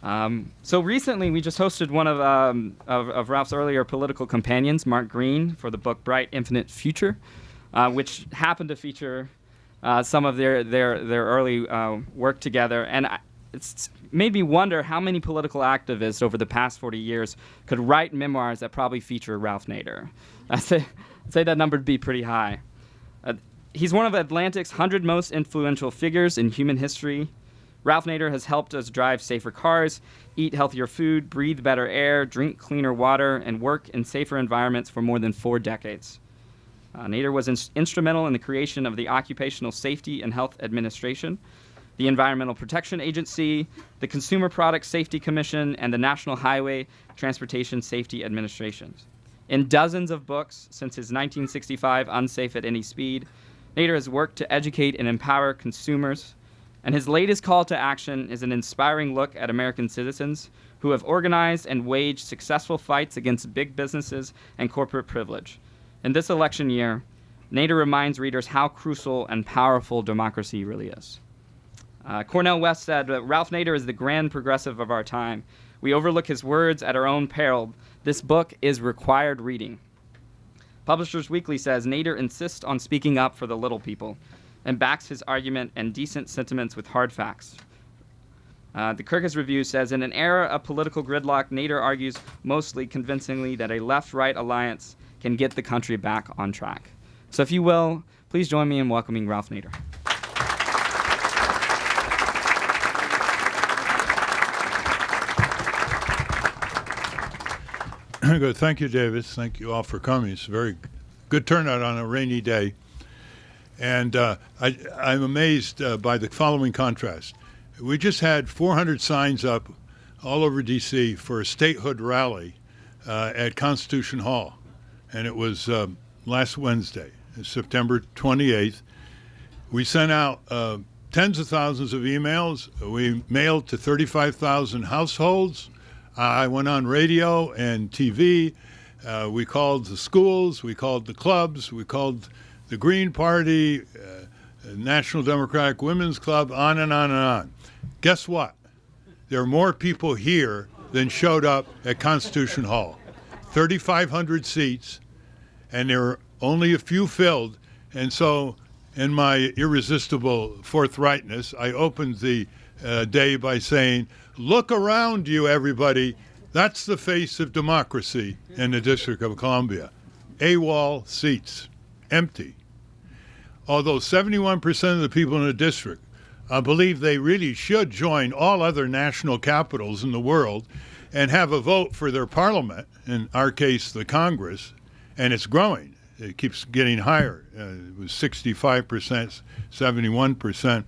So recently, we just hosted one of Ralph's earlier political companions, Mark Green, for the book Bright Infinite Future, which happened to feature some of their early work together. And it's made me wonder how many political activists over the past 40 years could write memoirs that probably feature Ralph Nader. I'd say that number would be pretty high. He's one of Atlantic's 100 most influential figures in human history. Ralph Nader has helped us drive safer cars, eat healthier food, breathe better air, drink cleaner water, and work in safer environments for more than 4 decades. Nader was instrumental in the creation of the Occupational Safety and Health Administration, the Environmental Protection Agency, the Consumer Product Safety Commission, and the National Highway Transportation Safety Administration. In dozens of books since his 1965 Unsafe at Any Speed, Nader has worked to educate and empower consumers, and his latest call to action is an inspiring look at American citizens who have organized and waged successful fights against big businesses and corporate privilege. In this election year, Nader reminds readers how crucial and powerful democracy really is. Cornel West said, Ralph Nader is the grand progressive of our time. We overlook his words at our own peril. This book is required reading. Publishers Weekly says, Nader insists on speaking up for the little people and backs his argument and decent sentiments with hard facts. The Kirkus Review says, in an era of political gridlock, Nader argues mostly convincingly that a left-right alliance can get the country back on track. So if you will, please join me in welcoming Ralph Nader. Good. Thank you, Davis. Thank you all for coming. It's a very good turnout on a rainy day. And I'm amazed by the following contrast. We just had 400 signs up all over D.C. for a statehood rally at Constitution Hall. And it was last Wednesday, September 28th. We sent out tens of thousands of emails. We mailed to 35,000 households. I went on radio and TV. We called the schools. We called the clubs. We called the Green Party, National Democratic Women's Club, on and on and on. Guess what? There are more people here than showed up at Constitution Hall. 3,500 seats, and there were only a few filled. And so, in my irresistible forthrightness, I opened the day by saying, look around you, everybody. That's the face of democracy in the District of Columbia. AWOL seats, empty. Although 71% of the people in the district believe they really should join all other national capitals in the world and have a vote for their parliament, in our case, the Congress, and it's growing. It keeps getting higher. It was 65%, 71%.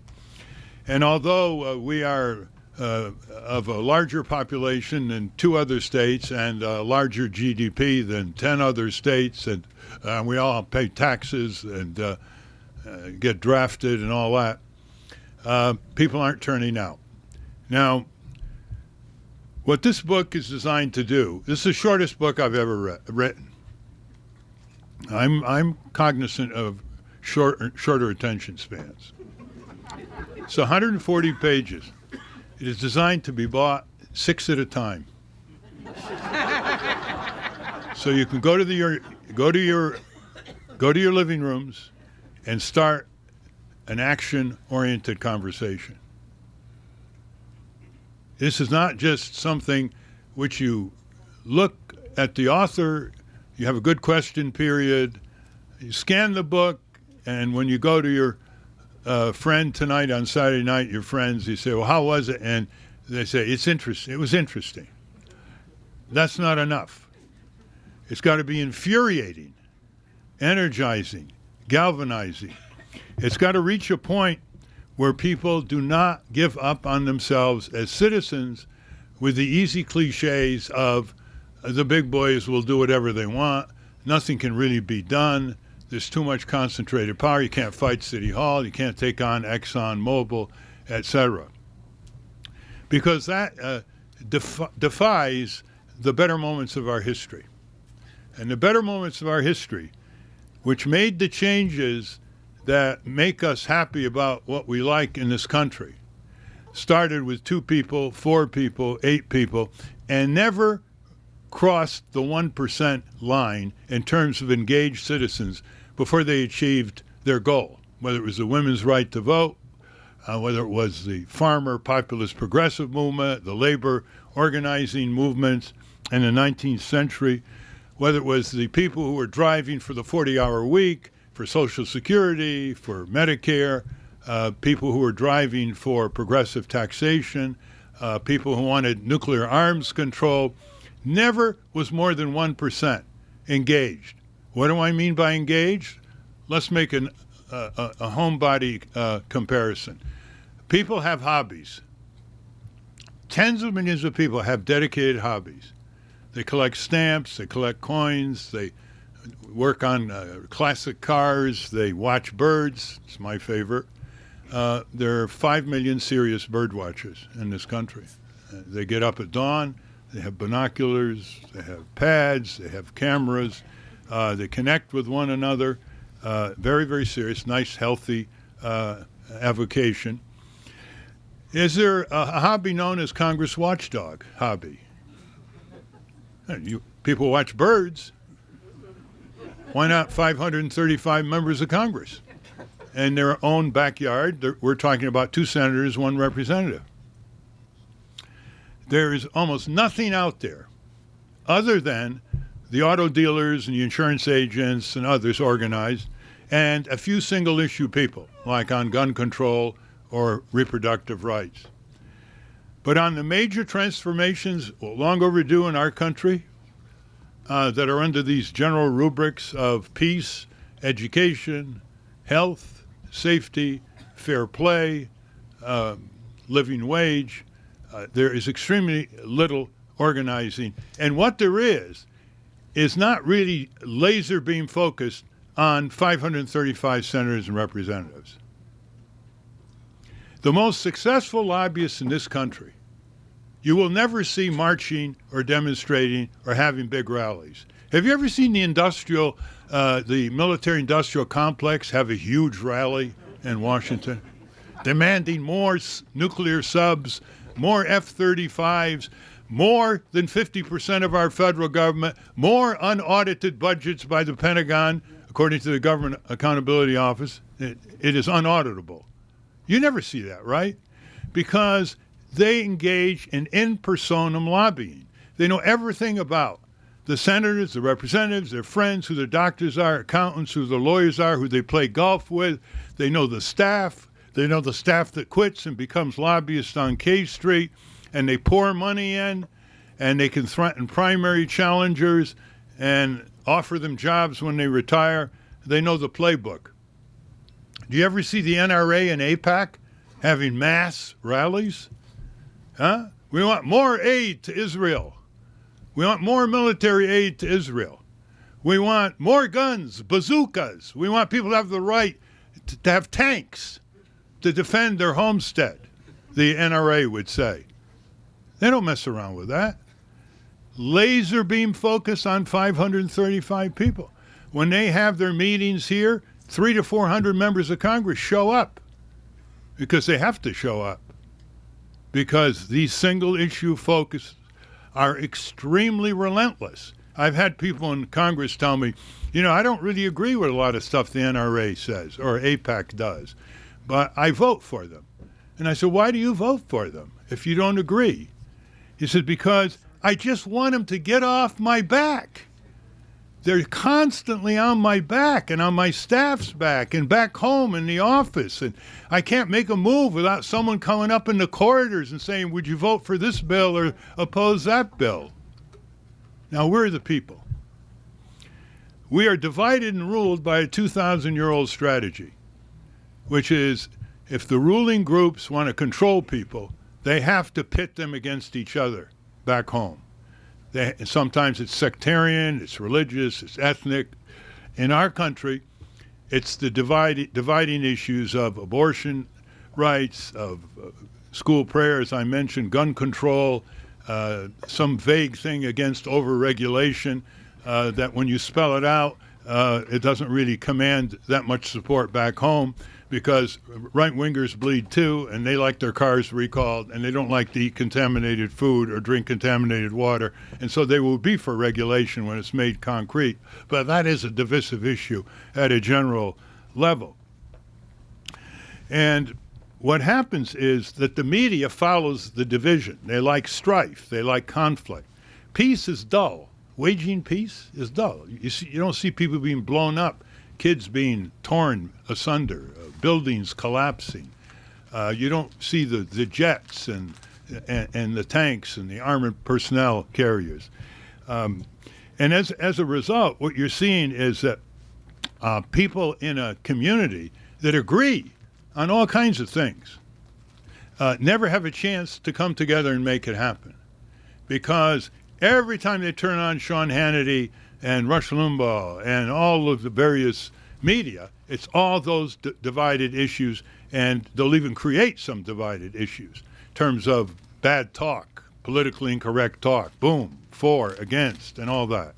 And although we are of a larger population than 2 other states and a larger GDP than 10 other states, and we all pay taxes and get drafted and all that, people aren't turning out. Now, what this book is designed to do, this is the shortest book I've ever written. I'm cognizant of shorter attention spans. It's 140 pages. It is designed to be bought 6 at a time. So you can go to your living rooms and start an action-oriented conversation. This is not just something which you look at the author, you have a good question period, you scan the book, and when you go to your friend tonight on Saturday night, your friends, you say, well, how was it? And they say, it's interesting. It was interesting. That's not enough. It's got to be infuriating, energizing, galvanizing. It's got to reach a point where people do not give up on themselves as citizens with the easy cliches of the big boys will do whatever they want, nothing can really be done, there's too much concentrated power, you can't fight City Hall, you can't take on Exxon Mobil, etc. Because that defies the better moments of our history. And the better moments of our history, which made the changes that make us happy about what we like in this country, started with 2 people, 4 people, 8 people, and never crossed the 1% line in terms of engaged citizens before they achieved their goal, whether it was the women's right to vote, whether it was the farmer populist progressive movement, the labor organizing movements in the 19th century, whether it was the people who were driving for the 40-hour week, for Social Security, for Medicare, people who were driving for progressive taxation, people who wanted nuclear arms control. Never was more than 1% engaged. What do I mean by engaged? Let's make a homebody comparison. People have hobbies. Tens of millions of people have dedicated hobbies. They collect stamps, they collect coins, they work on classic cars, they watch birds. It's my favorite. There are 5 million serious bird watchers in this country. They get up at dawn, they have binoculars, they have pads, they have cameras, they connect with one another. Very, very serious, nice, healthy avocation. Is there a hobby known as Congress watchdog hobby? People watch birds. Why not 535 members of Congress? In their own backyard, we're talking about 2 senators, 1 representative. There is almost nothing out there other than the auto dealers and the insurance agents and others organized, and a few single-issue people, like on gun control or reproductive rights. But on the major transformations long overdue in our country that are under these general rubrics of peace, education, health, safety, fair play, living wage, there is extremely little organizing. And what there is not really laser beam focused on 535 senators and representatives. The most successful lobbyists in this country, you will never see marching or demonstrating or having big rallies. Have you ever seen the military-industrial complex have a huge rally in Washington, demanding more nuclear subs, more F-35s, more than 50% of our federal government, more unaudited budgets by the Pentagon, according to the Government Accountability Office? It is unauditable. You never see that, right? Because they engage in personam lobbying. They know everything about the senators, the representatives, their friends, who their doctors are, accountants, who the lawyers are, who they play golf with. They know the staff. They know the staff that quits and becomes lobbyists on K Street, and they pour money in, and they can threaten primary challengers and offer them jobs when they retire. They know the playbook. Do you ever see the NRA and AIPAC having mass rallies? Huh? We want more aid to Israel. We want more military aid to Israel. We want more guns, bazookas. We want people to have the right to have tanks to defend their homestead, the NRA would say. They don't mess around with that. Laser beam focus on 535 people. When they have their meetings here, 300 to 400 members of Congress show up because they have to show up, because these single issue focus are extremely relentless. I've had people in Congress tell me, I don't really agree with a lot of stuff the NRA says or AIPAC does, but I vote for them. And I said, why do you vote for them if you don't agree? He said, because I just want them to get off my back. They're constantly on my back and on my staff's back and back home in the office. And I can't make a move without someone coming up in the corridors and saying, would you vote for this bill or oppose that bill? Now, we're the people. We are divided and ruled by a 2,000-year-old strategy, which is if the ruling groups want to control people, they have to pit them against each other back home. Sometimes it's sectarian, it's religious, it's ethnic. In our country, it's the dividing issues of abortion rights, of school prayer, as I mentioned, gun control, some vague thing against overregulation that when you spell it out, it doesn't really command that much support back home because right-wingers bleed too, and they like their cars recalled, and they don't like to eat contaminated food or drink contaminated water, and so they will be for regulation when it's made concrete. But that is a divisive issue at a general level. And what happens is that the media follows the division. They like strife. They like conflict. Peace is dull. Waging peace is dull. You don't see people being blown up, kids being torn asunder, buildings collapsing. You don't see the jets and the tanks and the armored personnel carriers. And as a result, what you're seeing is that people in a community that agree on all kinds of things never have a chance to come together and make it happen. Because every time they turn on Sean Hannity and Rush Limbaugh and all of the various media, it's all those divided issues, and they'll even create some divided issues in terms of bad talk, politically incorrect talk, boom, for, against, and all that.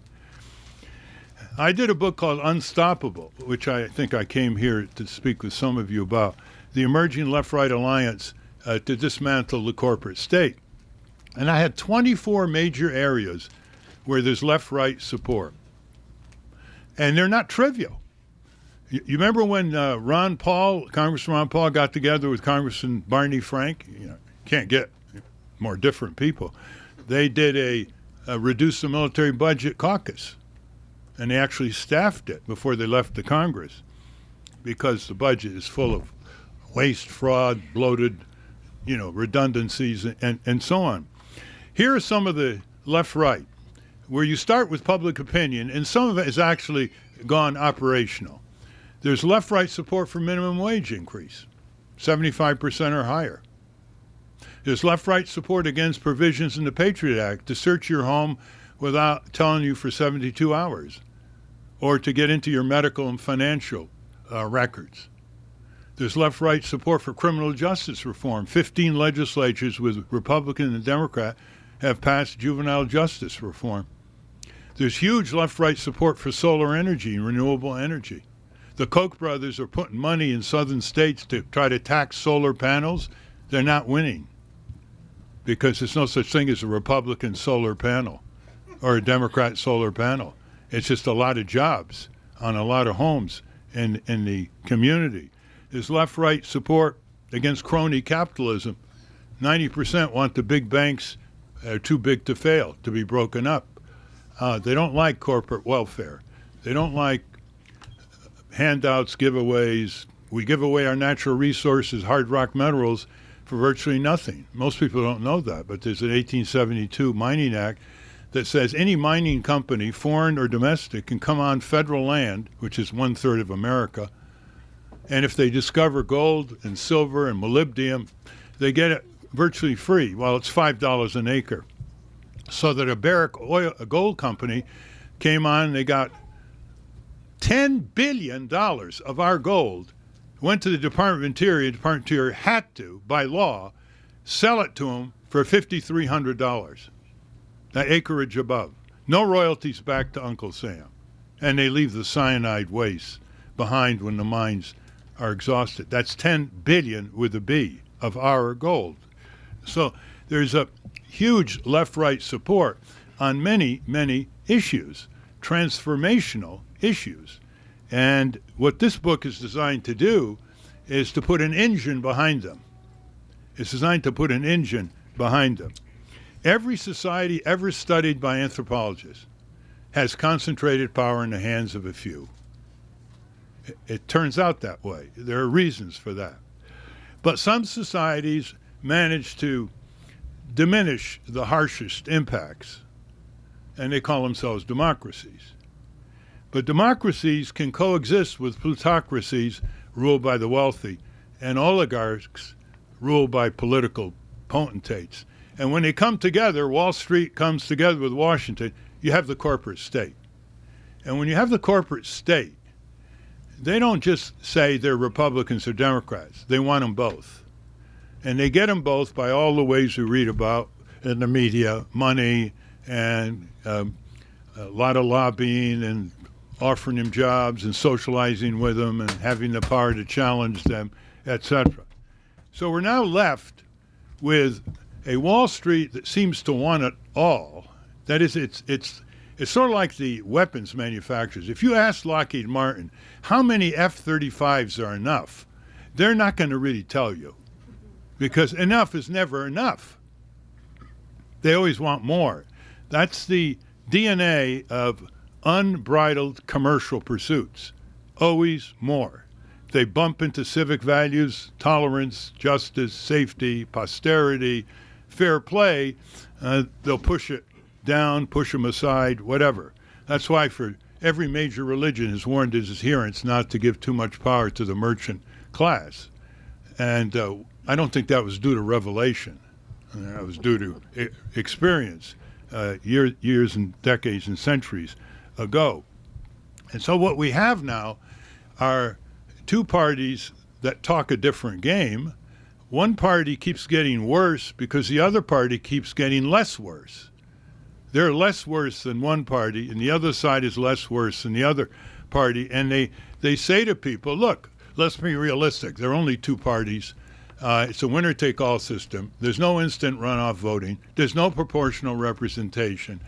I did a book called Unstoppable, which I think I came here to speak with some of you about, the emerging left-right alliance to dismantle the corporate state. And I had 24 major areas where there's left-right support. And they're not trivial. You remember when Congressman Ron Paul got together with Congressman Barney Frank? Can't get more different people. They did a reduce the military budget caucus. And they actually staffed it before they left the Congress because the budget is full of waste, fraud, bloated, redundancies, and so on. Here are some of the left-right, where you start with public opinion, and some of it has actually gone operational. There's left-right support for minimum wage increase, 75% or higher. There's left-right support against provisions in the Patriot Act to search your home without telling you for 72 hours, or to get into your medical and financial records. There's left-right support for criminal justice reform. 15 legislatures with Republican and Democrat have passed juvenile justice reform. There's huge left-right support for solar energy and renewable energy. The Koch brothers are putting money in southern states to try to tax solar panels. They're not winning because there's no such thing as a Republican solar panel or a Democrat solar panel. It's just a lot of jobs on a lot of homes in the community. There's left-right support against crony capitalism. 90% want the big banks too big to fail, to be broken up. They don't like corporate welfare. They don't like handouts, giveaways. We give away our natural resources, hard rock minerals, for virtually nothing. Most people don't know that, but there's an 1872 Mining Act that says any mining company, foreign or domestic, can come on federal land, which is 1/3 of America, and if they discover gold and silver and molybdenum, they get it virtually free. Well, it's $5 an acre. So that a gold company came on, they got $10 billion of our gold, went to the Department of Interior. The Department of Interior had to, by law, sell it to them for $5,300, that acreage above. No royalties back to Uncle Sam. And they leave the cyanide waste behind when the mines are exhausted. That's 10 billion with a B of our gold. So there's a huge left-right support on many, many issues, transformational issues. And what this book is designed to do is to put an engine behind them. It's designed to put an engine behind them. Every society ever studied by anthropologists has concentrated power in the hands of a few. It turns out that way. There are reasons for that. But some societies manage to diminish the harshest impacts, and they call themselves democracies. But democracies can coexist with plutocracies ruled by the wealthy and oligarchs ruled by political potentates. And when they come together, Wall Street comes together with Washington, you have the corporate state. And when you have the corporate state, they don't just say they're Republicans or Democrats. They want them both. And they get them both by all the ways we read about in the media, money and a lot of lobbying and offering them jobs and socializing with them and having the power to challenge them, etc. So we're now left with a Wall Street that seems to want it all. That is, it's sort of like the weapons manufacturers. If you ask Lockheed Martin how many F-35s are enough, they're not going to really tell you, because enough is never enough. They always want more. That's the DNA of unbridled commercial pursuits. Always more. They bump into civic values, tolerance, justice, safety, posterity, fair play. They'll push it down, push them aside, whatever. That's why for every major religion has warned its adherents not to give too much power to the merchant class. And I don't think that was due to revelation. That was due to experience years and decades and centuries ago. And so what we have now are two parties that talk a different game. One party keeps getting worse because the other party keeps getting less worse. They're less worse than one party, and the other side is less worse than the other party. And they say to people, look, let's be realistic. There are only two parties. It's a winner-take-all system. There's no instant runoff voting. There's no proportional representation.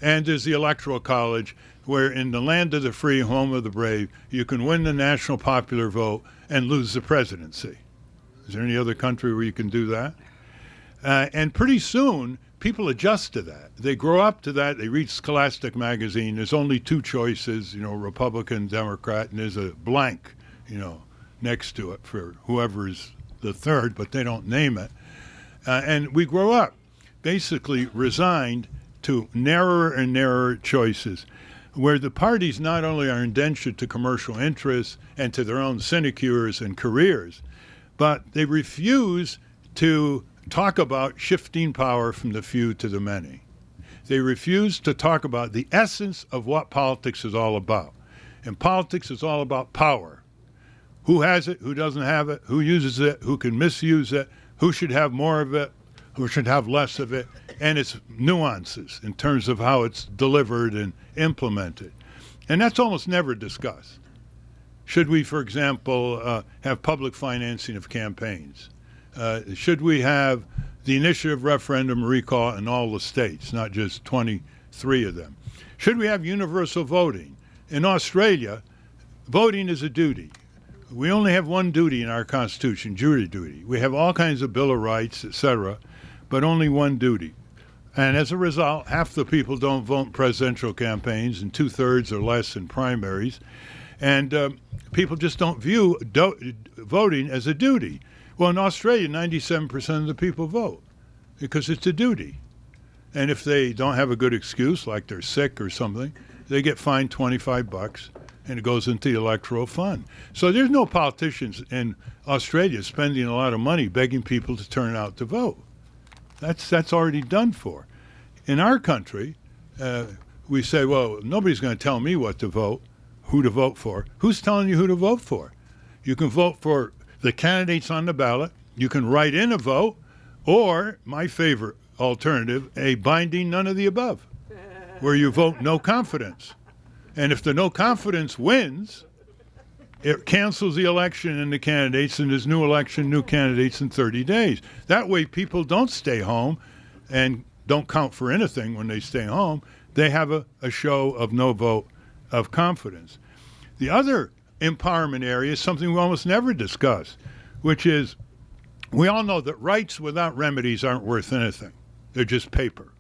And there's the Electoral College, where in the land of the free, home of the brave, you can win the national popular vote and lose the presidency. Is there any other country where you can do that? And pretty soon, people adjust to that. They grow up to that. They read Scholastic magazine. There's only two choices, Republican, Democrat, and there's a blank, next to it for whoever's the third, but they don't name it. And we grow up basically resigned to narrower and narrower choices, where the parties not only are indentured to commercial interests and to their own sinecures and careers, but they refuse to talk about shifting power from the few to the many. They refuse to talk about the essence of what politics is all about. And politics is all about power. Who has it, who doesn't have it, who uses it, who can misuse it, who should have more of it, who should have less of it, and its nuances in terms of how it's delivered and implemented. And that's almost never discussed. Should we, for example, have public financing of campaigns? Should we have the initiative referendum recall in all the states, not just 23 of them? Should we have universal voting? In Australia, voting is a duty. We only have one duty in our Constitution, jury duty. We have all kinds of Bill of Rights, etc., but only one duty. And as a result, half the people don't vote in presidential campaigns and 2/3 or less in primaries. And people just don't view voting as a duty. Well, in Australia, 97% of the people vote because it's a duty. And if they don't have a good excuse, like they're sick or something, they get fined $25 and it goes into the electoral fund. So there's no politicians in Australia spending a lot of money begging people to turn out to vote. That's already done for. In our country, we say, well, nobody's going to tell me what to vote, who to vote for. Who's telling you who to vote for? You can vote for the candidates on the ballot. You can write in a vote, or my favorite alternative, a binding none of the above, where you vote no confidence. And if the no confidence wins, it cancels the election and the candidates, and there's new election, new candidates in 30 days. That way people don't stay home and don't count for anything when they stay home. They have a show of no vote of confidence. The other empowerment area is something we almost never discuss, which is we all know that rights without remedies aren't worth anything. They're just paper.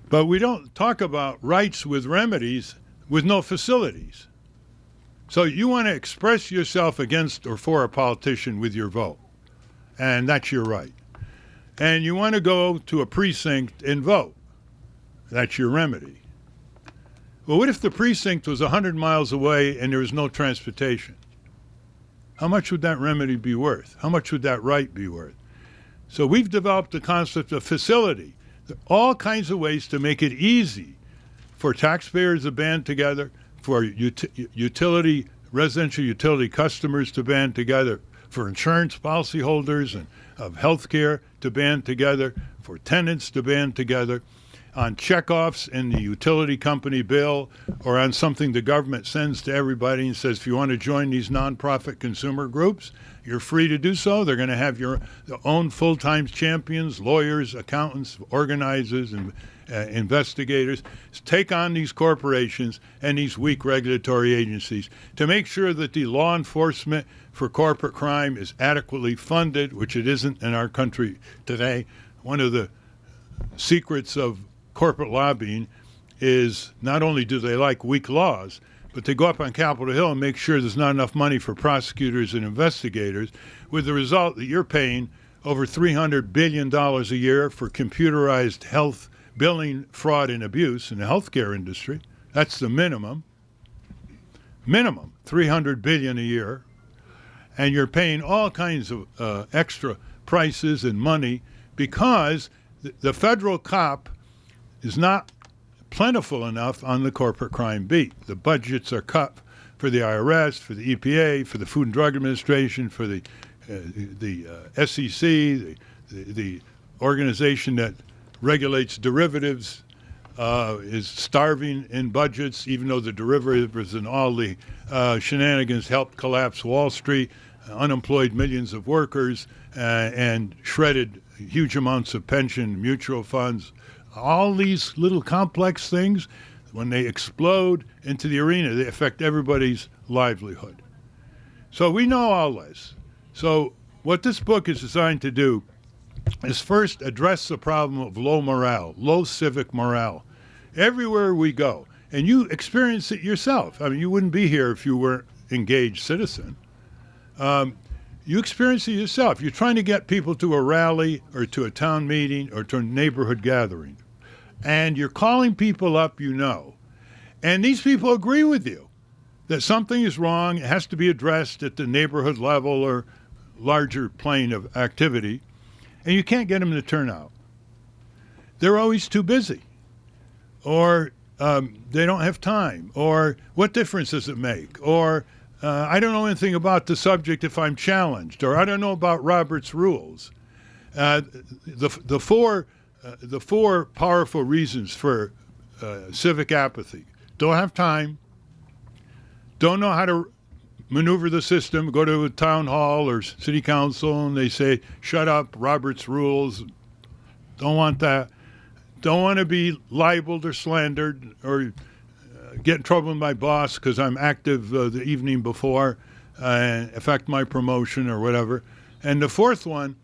But we don't talk about rights with remedies with no facilities. So you want to express yourself against or for a politician with your vote, and that's your right. And you want to go to a precinct and vote. That's your remedy. Well, what if the precinct was 100 miles away and there was no transportation? How much would that remedy be worth? How much would that right be worth? So we've developed the concept of facility. There are all kinds of ways to make it easy for taxpayers to band together, for residential utility customers to band together, for insurance policyholders and of health care to band together, for tenants to band together. on checkoffs in the utility company bill or on something the government sends to everybody and says, if you want to join these nonprofit consumer groups, you're free to do so. They're going to have your own full-time champions, lawyers, accountants, organizers, and investigators take on these corporations and these weak regulatory agencies to make sure that the law enforcement for corporate crime is adequately funded, which it isn't in our country today. One of the secrets of corporate lobbying is not only do they like weak laws, but they go up on Capitol Hill and make sure there's not enough money for prosecutors and investigators, with the result that you're paying over $300 billion a year for computerized health billing, fraud, and abuse in the healthcare industry. That's the minimum. Minimum, $300 billion a year. And you're paying all kinds of extra prices and money because the federal cop is not plentiful enough on the corporate crime beat. The budgets are cut for the IRS, for the EPA, for the Food and Drug Administration, for the SEC, the organization that regulates derivatives, is starving in budgets, even though the derivatives and all the shenanigans helped collapse Wall Street, unemployed millions of workers, and shredded huge amounts of pension, mutual funds. All these little complex things, when they explode into the arena, they affect everybody's livelihood. So we know all this. So what this book is designed to do is first address the problem of low morale, low civic morale, everywhere we go. And you experience it yourself. I mean, you wouldn't be here if you weren't engaged citizen. You experience it yourself. You're trying to get people to a rally or to a town meeting or to a neighborhood gathering. And you're calling people up you know. And these people agree with you that something is wrong. It has to be addressed at the neighborhood level or larger plane of activity. And you can't get them to turn out. They're always too busy. Or they don't have time. Or what difference does it make? Or I don't know anything about the subject if I'm challenged. Or I don't know about Robert's rules. The four powerful reasons for civic apathy: don't have time, don't know how to maneuver the system, go to a town hall or city council and they say, shut up, Robert's rules, don't want that, don't want to be libeled or slandered or get in trouble with my boss because I'm active the evening before and affect my promotion or whatever. And the fourth one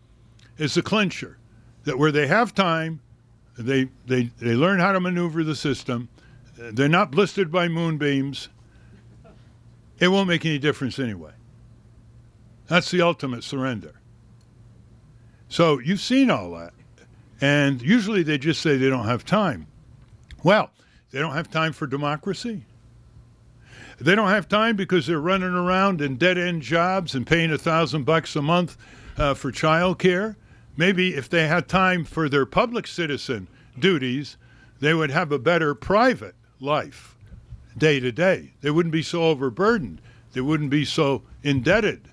is the clincher, that where they have time, they learn how to maneuver the system, they're not blistered by moonbeams, it won't make any difference anyway. That's the ultimate surrender. So you've seen all that. And usually they just say they don't have time. Well, they don't have time for democracy. They don't have time because they're running around in dead-end jobs and paying $1,000 a month for child care. Maybe if they had time for their public citizen duties, they would have a better private life day to day. They wouldn't be so overburdened. They wouldn't be so indebted.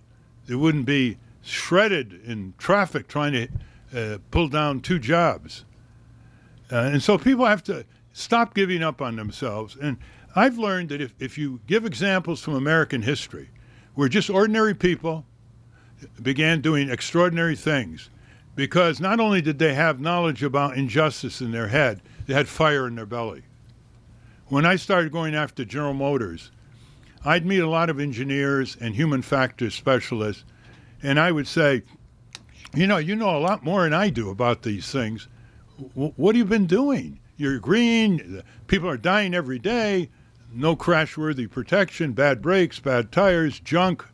They wouldn't be shredded in traffic trying to pull down two jobs. And so people have to stop giving up on themselves. And I've learned that if you give examples from American history where just ordinary people began doing extraordinary things, because not only did they have knowledge about injustice in their head, they had fire in their belly. When I started going after General Motors, I'd meet a lot of engineers and human factors specialists, and I would say, you know a lot more than I do about these things. What have you been doing? You're green, people are dying every day, no crash-worthy protection, bad brakes, bad tires, junk,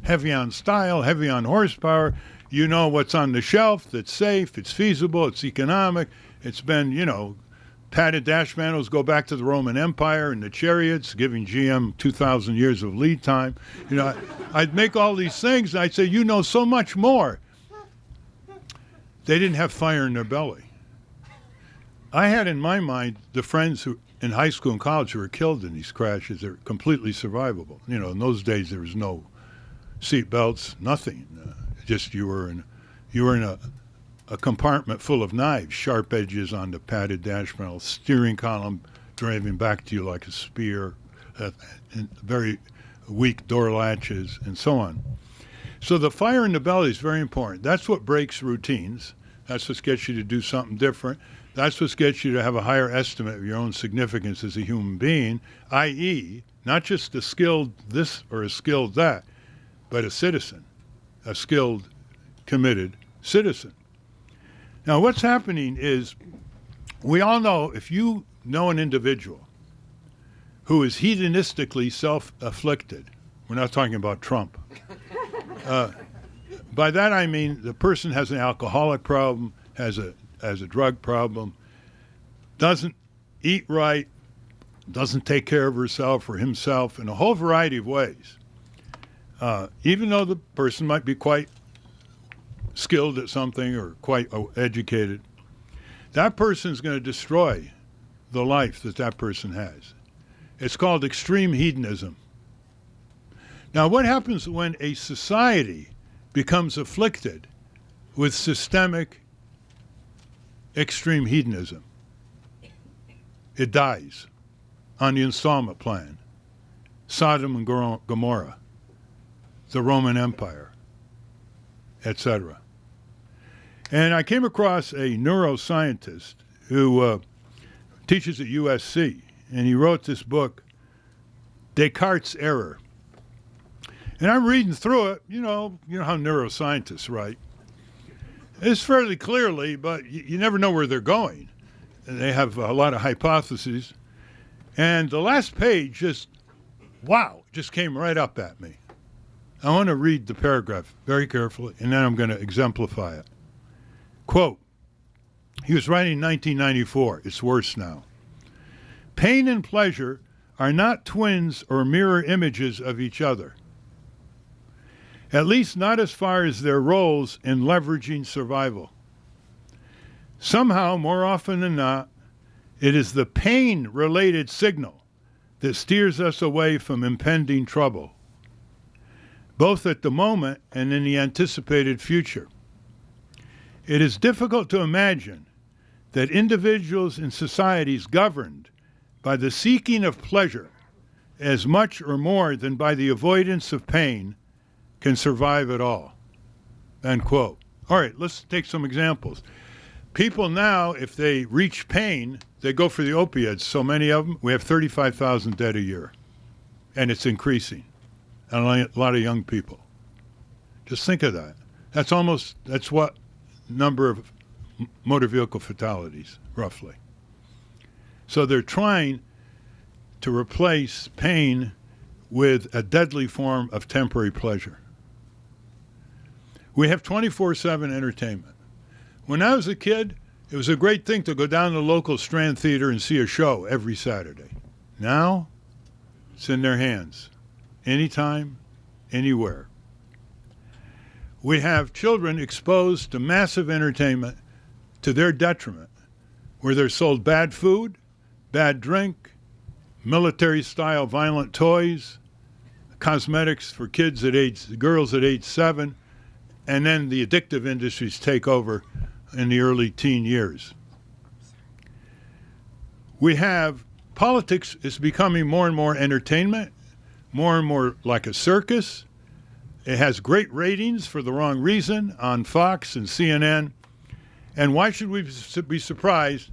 heavy on style, heavy on horsepower. You know what's on the shelf that's safe, it's feasible, it's economic. It's been, padded dash panels go back to the Roman Empire and the chariots, giving GM 2,000 years of lead time. I'd make all these things, and I'd say, you know so much more. They didn't have fire in their belly. I had in my mind the friends who in high school and college who were killed in these crashes. They're completely survivable. In those days there was no seat belts, nothing. Just you were in a compartment full of knives, sharp edges on the padded dash panel, steering column driving back to you like a spear, and very weak door latches, and so on. So the fire in the belly is very important. That's what breaks routines. That's what gets you to do something different. That's what gets you to have a higher estimate of your own significance as a human being, i.e., not just a skilled this or a skilled that, but a citizen, a skilled, committed citizen. Now, what's happening is we all know if you know an individual who is hedonistically self-afflicted, we're not talking about Trump. By that I mean the person has an alcoholic problem, has a drug problem, doesn't eat right, doesn't take care of herself or himself in a whole variety of ways. Even though the person might be quite skilled at something or quite educated, that person's going to destroy the life that that person has. It's called extreme hedonism. Now, what happens when a society becomes afflicted with systemic extreme hedonism? It dies on the installment plan. Sodom and Gomorrah, the Roman Empire, etc. And I came across a neuroscientist who teaches at USC, and he wrote this book, Descartes' Error. And I'm reading through it, you know how neuroscientists write. It's fairly clearly, but you never know where they're going. And they have a lot of hypotheses. And the last page just came right up at me. I want to read the paragraph very carefully, and then I'm going to exemplify it. Quote, he was writing in 1994. It's worse now. Pain and pleasure are not twins or mirror images of each other. At least not as far as their roles in leveraging survival. Somehow, more often than not, it is the pain-related signal that steers us away from impending trouble, both at the moment and in the anticipated future. It is difficult to imagine that individuals and societies governed by the seeking of pleasure as much or more than by the avoidance of pain can survive at all. End quote. All right, let's take some examples. People now, if they reach pain, they go for the opiates. So many of them, we have 35,000 dead a year. And it's increasing. And a lot of young people. Just think of that. That's what number of motor vehicle fatalities, roughly. So they're trying to replace pain with a deadly form of temporary pleasure. We have 24/7 entertainment. When I was a kid, it was a great thing to go down to the local Strand Theater and see a show every Saturday. Now, it's in their hands, anytime, anywhere. We have children exposed to massive entertainment to their detriment, where they're sold bad food, bad drink, military-style violent toys, cosmetics for girls at age 7, and then the addictive industries take over in the early teen years. We have politics is becoming more and more entertainment, more and more like a circus. It has great ratings for the wrong reason on Fox and CNN. And why should we be surprised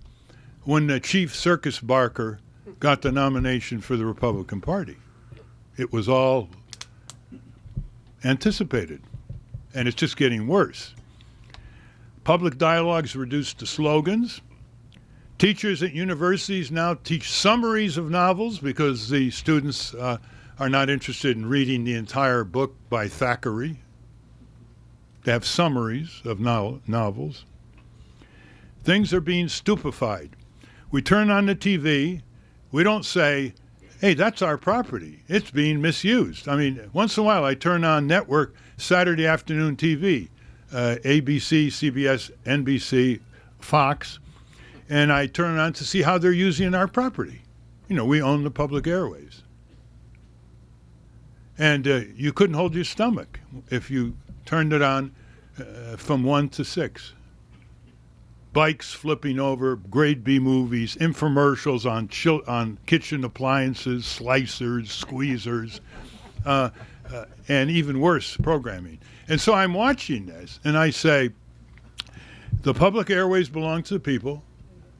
when the chief circus barker got the nomination for the Republican Party? It was all anticipated, and it's just getting worse. Public dialogue is reduced to slogans. Teachers at universities now teach summaries of novels because the students are not interested in reading the entire book by Thackeray. They have summaries of novels. Things are being stupefied. We turn on the TV. We don't say, hey, that's our property. It's being misused. I mean, once in a while I turn on network Saturday afternoon TV, ABC, CBS, NBC, Fox, and I turn it on to see how they're using our property. You know, we own the public airways. And you couldn't hold your stomach if you turned it on from 1 to 6. bikes flipping over, grade B movies, infomercials on kitchen appliances, slicers, squeezers, and even worse, programming. And so I'm watching this, and I say, the public airways belong to the people.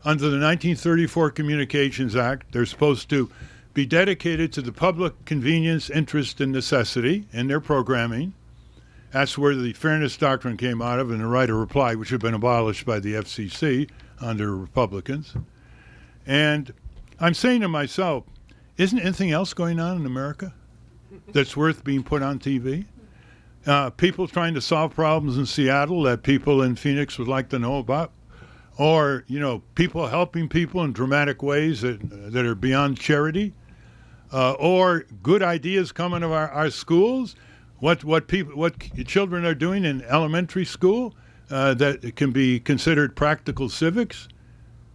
Under the 1934 Communications Act, they're supposed to be dedicated to the public convenience, interest, and necessity in their programming. That's where the fairness doctrine came out of, and the right of reply, which had been abolished by the FCC under Republicans. And I'm saying to myself, isn't anything else going on in America that's worth being put on TV? People trying to solve problems in Seattle that people in Phoenix would like to know about, or people helping people in dramatic ways that are beyond charity, or good ideas coming of our schools. What children are doing in elementary school that can be considered practical civics.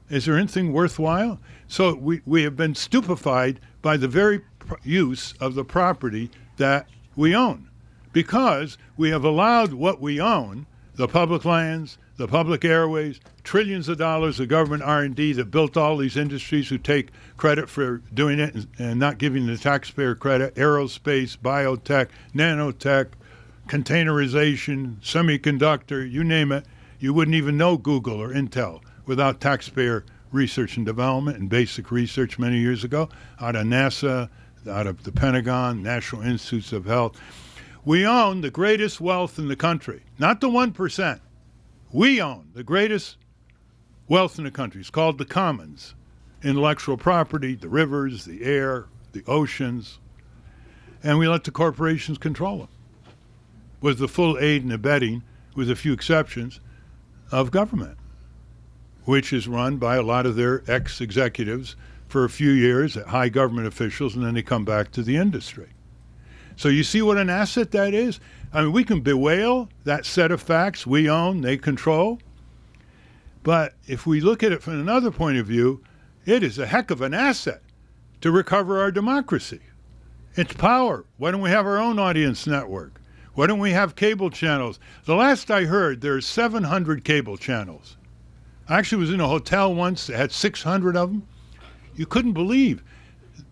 Is there anything worthwhile? So we have been stupefied by the very use of the property that we own, because we have allowed what we own, the public lands, the public airways, trillions of dollars of government R&D that built all these industries who take credit for doing it and not giving the taxpayer credit, aerospace, biotech, nanotech, containerization, semiconductor, you name it. You wouldn't even know Google or Intel without taxpayer research and development and basic research many years ago out of NASA, out of the Pentagon, National Institutes of Health. We own the greatest wealth in the country, not the 1%. We own the greatest wealth in the country. It's called the commons. Intellectual property, the rivers, the air, the oceans. And we let the corporations control them with the full aid and abetting, with a few exceptions, of government, which is run by a lot of their ex-executives for a few years at high government officials, and then they come back to the industry. So you see what an asset that is? I mean, we can bewail that set of facts we own, they control. But if we look at it from another point of view, it is a heck of an asset to recover our democracy. It's power. Why don't we have our own audience network? Why don't we have cable channels? The last I heard, there are 700 cable channels. I actually was in a hotel once that had 600 of them. You couldn't believe.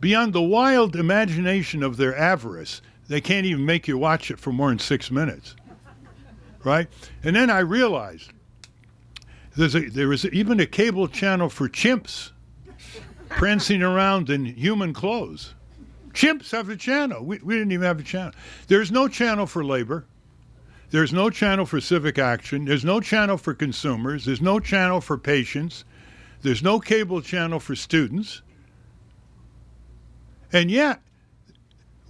Beyond the wild imagination of their avarice, they can't even make you watch it for more than 6 minutes, right? And then I realized there was even a cable channel for chimps prancing around in human clothes. Chimps have a channel. We didn't even have a channel. There's no channel for labor. There's no channel for civic action. There's no channel for consumers. There's no channel for patients. There's no cable channel for students. And yet,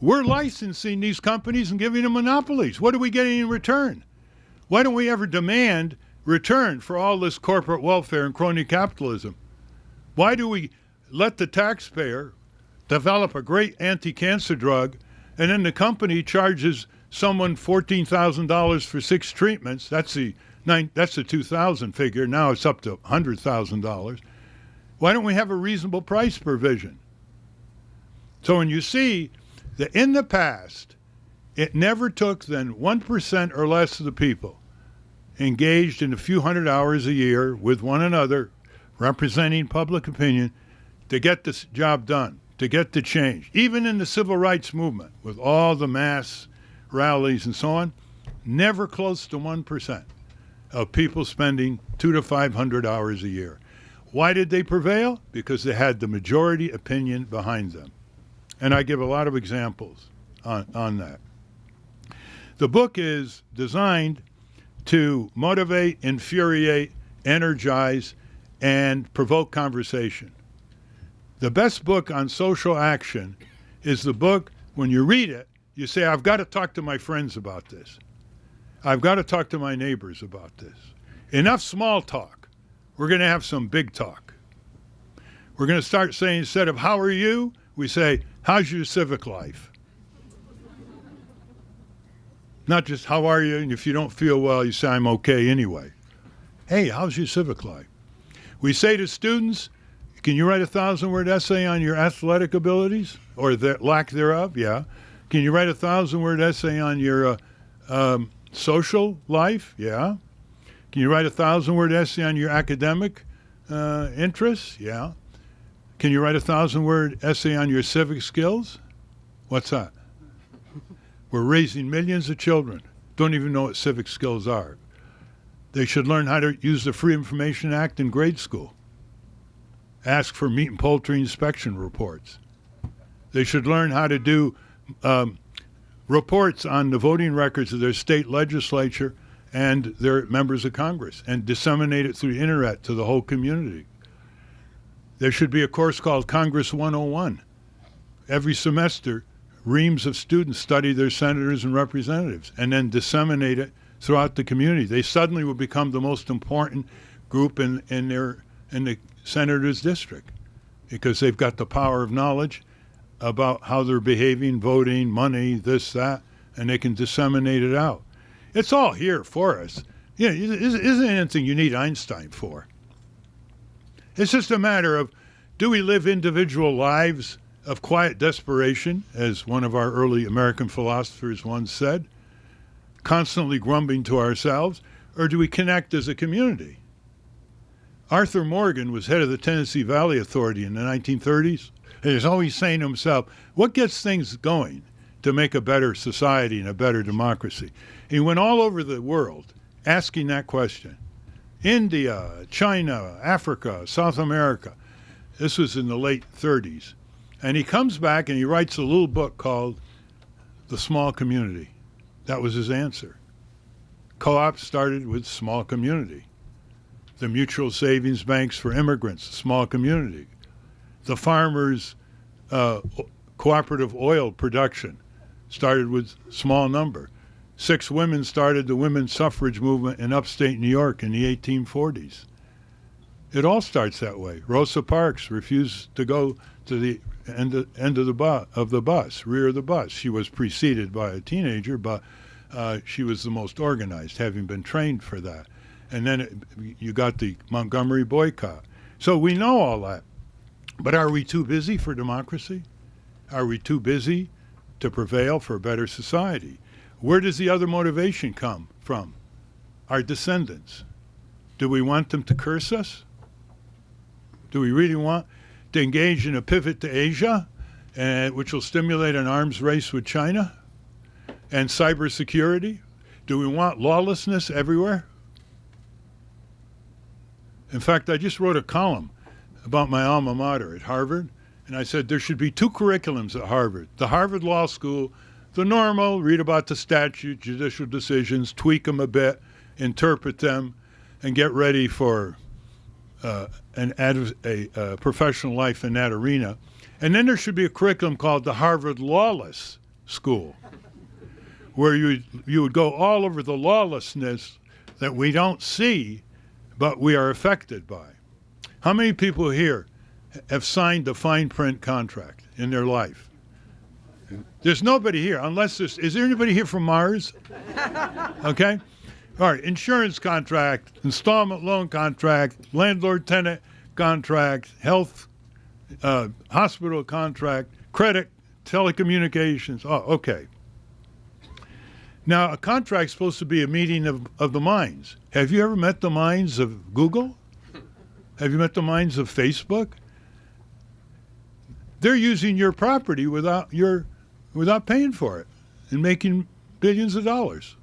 we're licensing these companies and giving them monopolies. What are we getting in return? Why don't we ever demand return for all this corporate welfare and crony capitalism? Why do we let the taxpayer develop a great anti-cancer drug, and then the company charges someone $14,000 for 6 treatments? That's the 2000 figure. Now it's up to $100,000. Why don't we have a reasonable price provision? So when you see that in the past, it never took than 1% or less of the people engaged in a few hundred hours a year with one another, representing public opinion, to get this job done, to get the change. Even in the civil rights movement, with all the mass rallies and so on, never close to 1% of people spending 200 to 500 hours a year. Why did they prevail? Because they had the majority opinion behind them. And I give a lot of examples on that. The book is designed to motivate, infuriate, energize, and provoke conversation. The best book on social action is the book, when you read it, you say, I've got to talk to my friends about this. I've got to talk to my neighbors about this. Enough small talk. We're going to have some big talk. We're going to start saying, instead of how are you, we say, how's your civic life? Not just how are you, and if you don't feel well, you say, I'm okay anyway. Hey, how's your civic life? We say to students, can you write a 1,000-word essay on your athletic abilities, or the lack thereof? Yeah. Can you write a 1,000-word essay on your social life? Yeah. Can you write a 1,000-word essay on your academic interests? Yeah. Can you write a 1,000-word essay on your civic skills? What's that? We're raising millions of children. Don't even know what civic skills are. They should learn how to use the Free Information Act in grade school. Ask for meat and poultry inspection reports. They should learn how to do reports on the voting records of their state legislature and their members of Congress and disseminate it through the internet to the whole community. There should be a course called Congress 101. Every semester, reams of students study their senators and representatives and then disseminate it throughout the community. They suddenly will become the most important group in the senator's district because they've got the power of knowledge about how they're behaving, voting, money, this, that, and they can disseminate it out. It's all here for us. Yeah, it isn't anything you need Einstein for. It's just a matter of, do we live individual lives of quiet desperation, as one of our early American philosophers once said, constantly grumbling to ourselves, or do we connect as a community? Arthur Morgan was head of the Tennessee Valley Authority in the 1930s, and he's always saying to himself, what gets things going to make a better society and a better democracy? He went all over the world asking that question. India, China, Africa, South America. This was in the late 30s. And he comes back and he writes a little book called The Small Community. That was his answer. Co-ops started with small community. The mutual savings banks for immigrants, small community. The farmers' cooperative oil production started with small number. 6 women started the women's suffrage movement in upstate New York in the 1840s. It all starts that way. Rosa Parks refused to go to the end of the bus, rear of the bus. She was preceded by a teenager, but she was the most organized, having been trained for that. And then you got the Montgomery boycott. So we know all that. But are we too busy for democracy? Are we too busy to prevail for a better society? Where does the other motivation come from? Our descendants. Do we want them to curse us? Do we really want to engage in a pivot to Asia, which will stimulate an arms race with China? And cybersecurity? Do we want lawlessness everywhere? In fact, I just wrote a column about my alma mater at Harvard, and I said there should be 2 curriculums at Harvard. The Harvard Law School, the normal, read about the statute, judicial decisions, tweak them a bit, interpret them, and get ready for a professional life in that arena. And then there should be a curriculum called the Harvard Lawless School, where you would go all over the lawlessness that we don't see, but we are affected by. How many people here have signed a fine print contract in their life? There's nobody here, unless is there anybody here from Mars? Okay? All right, insurance contract, installment loan contract, landlord-tenant contract, health, hospital contract, credit, telecommunications. Oh, okay. Now, a contract's supposed to be a meeting of the minds. Have you ever met the minds of Google? Have you met the minds of Facebook? They're using your property without paying for it and making billions of dollars.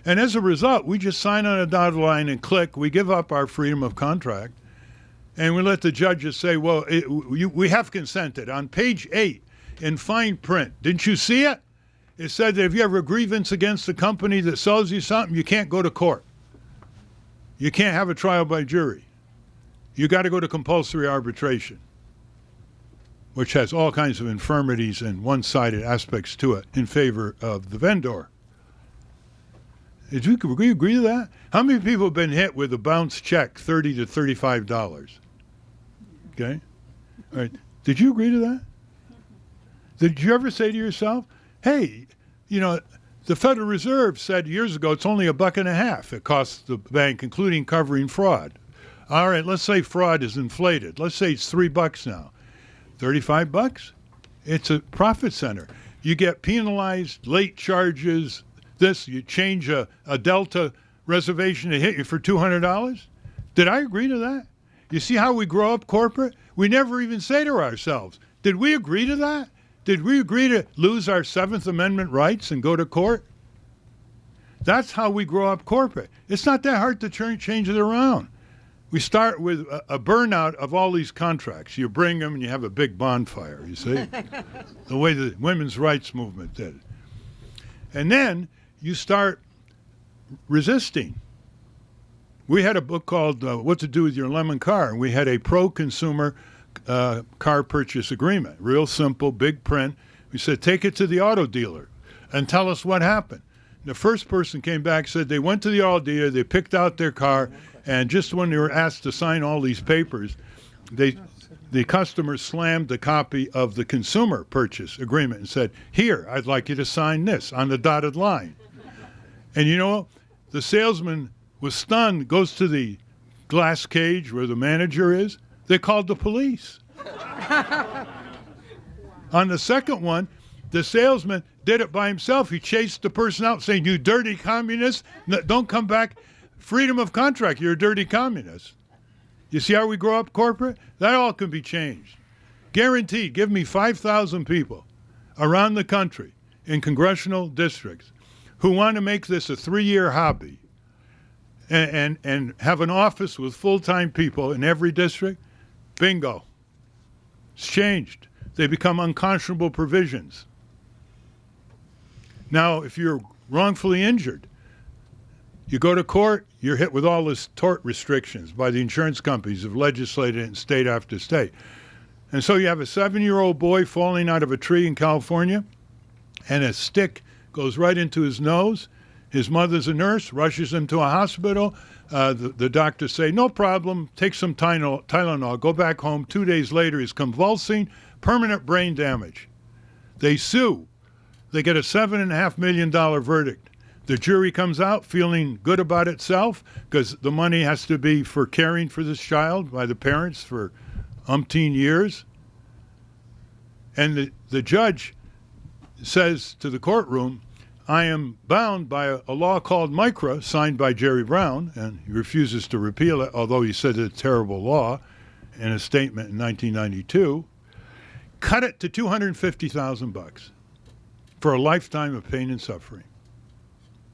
And as a result, we just sign on a dotted line and click. We give up our freedom of contract, and we let the judges say, well, we have consented. On page 8 in fine print, didn't you see it? It said that if you have a grievance against the company that sells you something, you can't go to court. You can't have a trial by jury. You got to go to compulsory arbitration, which has all kinds of infirmities and one-sided aspects to it in favor of the vendor. Did you agree to that? How many people have been hit with a bounce check, $30 to $35? Okay? All right. Did you agree to that? Did you ever say to yourself, hey, the Federal Reserve said years ago it's only $1.50 it costs the bank, including covering fraud. All right, let's say fraud is inflated. Let's say it's $3 now. $35? It's a profit center. You get penalized, late charges, you change a delta reservation to hit you for $200? Did I agree to that? You see how we grow up corporate? We never even say to ourselves, did we agree to that? Did we agree to lose our Seventh Amendment rights and go to court? That's how we grow up corporate. It's not that hard to change it around. We start with a burnout of all these contracts. You bring them and you have a big bonfire, you see? The way the women's rights movement did. And then you start resisting. We had a book called What to Do with Your Lemon Car, and we had a pro-consumer car purchase agreement. Real simple, big print. We said, take it to the auto dealer and tell us what happened. The first person came back, said they went to the auto dealer, they picked out their car, and just when they were asked to sign all these papers, the customer slammed the copy of the consumer purchase agreement and said, here, I'd like you to sign this on the dotted line. And you know, the salesman was stunned, goes to the glass cage where the manager is. They called the police. On the second one, the salesman did it by himself. He chased the person out saying, you dirty communist, don't come back. Freedom of contract, you're a dirty communist. You see how we grow up corporate? That all can be changed. Guaranteed, give me 5,000 people around the country in congressional districts who want to make this a 3-year hobby and have an office with full-time people in every district. Bingo. It's changed. They become unconscionable provisions. Now, if you're wrongfully injured, you go to court, you're hit with all this tort restrictions by the insurance companies who've legislated in state after state. And so you have a 7-year-old boy falling out of a tree in California, and a stick goes right into his nose. His mother's a nurse, rushes him to a hospital. The doctors say, no problem, take some Tylenol, go back home. 2 days later, he's convulsing, permanent brain damage. They sue. They get a $7.5 million verdict. The jury comes out feeling good about itself because the money has to be for caring for this child by the parents for umpteen years. And the judge says to the courtroom, I am bound by a law called MICRA, signed by Jerry Brown, and he refuses to repeal it, although he said it's a terrible law in a statement in 1992. Cut it to $250,000 for a lifetime of pain and suffering.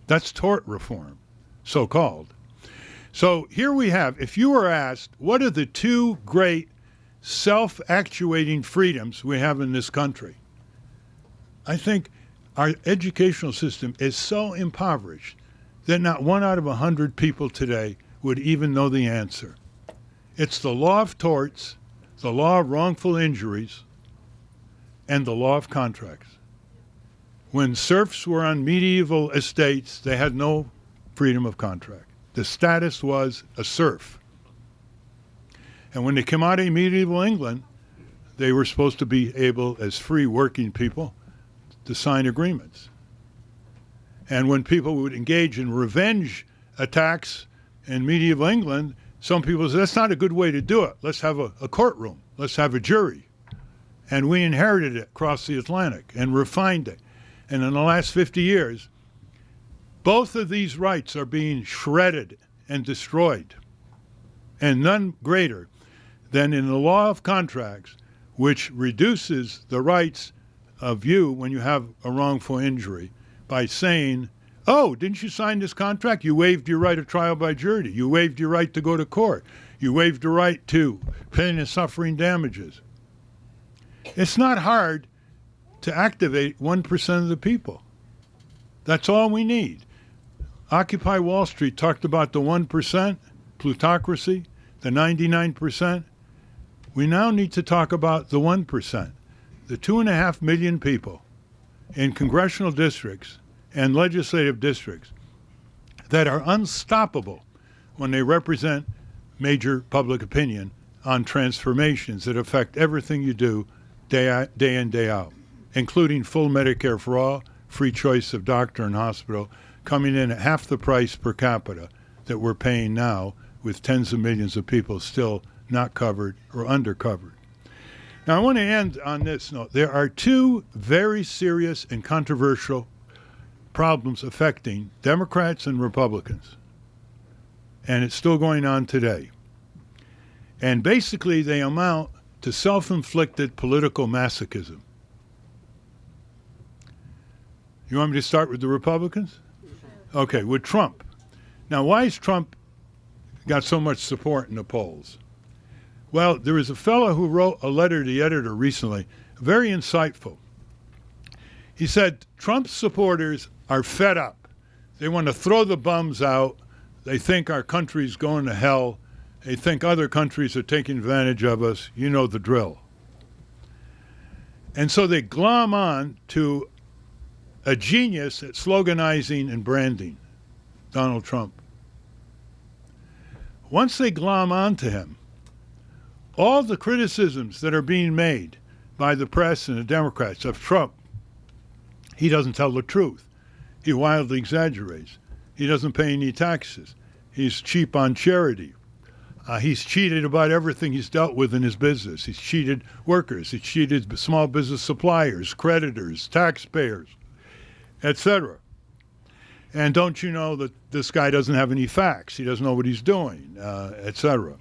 That's tort reform, so-called. So here we have, if you were asked, what are the two great self-actuating freedoms we have in this country? I think our educational system is so impoverished that not 1 out of 100 people today would even know the answer. It's the law of torts, the law of wrongful injuries, and the law of contracts. When serfs were on medieval estates, they had no freedom of contract. The status was a serf. And when they came out of medieval England, they were supposed to be able, as free working people, to sign agreements. And when people would engage in revenge attacks in medieval England, some people said, that's not a good way to do it. Let's have a courtroom. Let's have a jury. And we inherited it across the Atlantic and refined it. And in the last 50 years, both of these rights are being shredded and destroyed. And none greater than in the law of contracts, which reduces the rights of you when you have a wrongful injury by saying, oh, didn't you sign this contract? You waived your right of trial by jury. You waived your right to go to court. You waived your right to pain and suffering damages. It's not hard to activate 1% of the people. That's all we need. Occupy Wall Street talked about the 1%, plutocracy, the 99%. We now need to talk about the 1%, the 2.5 million people in congressional districts and legislative districts that are unstoppable when they represent major public opinion on transformations that affect everything you do day in, day out, including full Medicare for all, free choice of doctor and hospital, coming in at half the price per capita that we're paying now, with tens of millions of people still not covered or undercovered. Now, I want to end on this note. There are two very serious and controversial problems affecting Democrats and Republicans. and it's still going on today. And basically, they amount to self-inflicted political masochism. You want me to start with the Republicans? Okay, with Trump. Now, why has Trump got so much support in the polls? Well, there was a fellow who wrote a letter to the editor recently, very insightful. He said, Trump's supporters are fed up. They want to throw the bums out. They think our country's going to hell. They think other countries are taking advantage of us. You know the drill. And so they glom on to a genius at sloganizing and branding, Donald Trump. Once they glom on to him, all the criticisms that are being made by the press and the Democrats of Trump, he doesn't tell the truth. He wildly exaggerates. He doesn't pay any taxes. He's cheap on charity. He's cheated about everything he's dealt with in his business. He's cheated workers. He's cheated small business suppliers, creditors, taxpayers, etc. And don't you know that this guy doesn't have any facts? He doesn't know what he's doing, etc.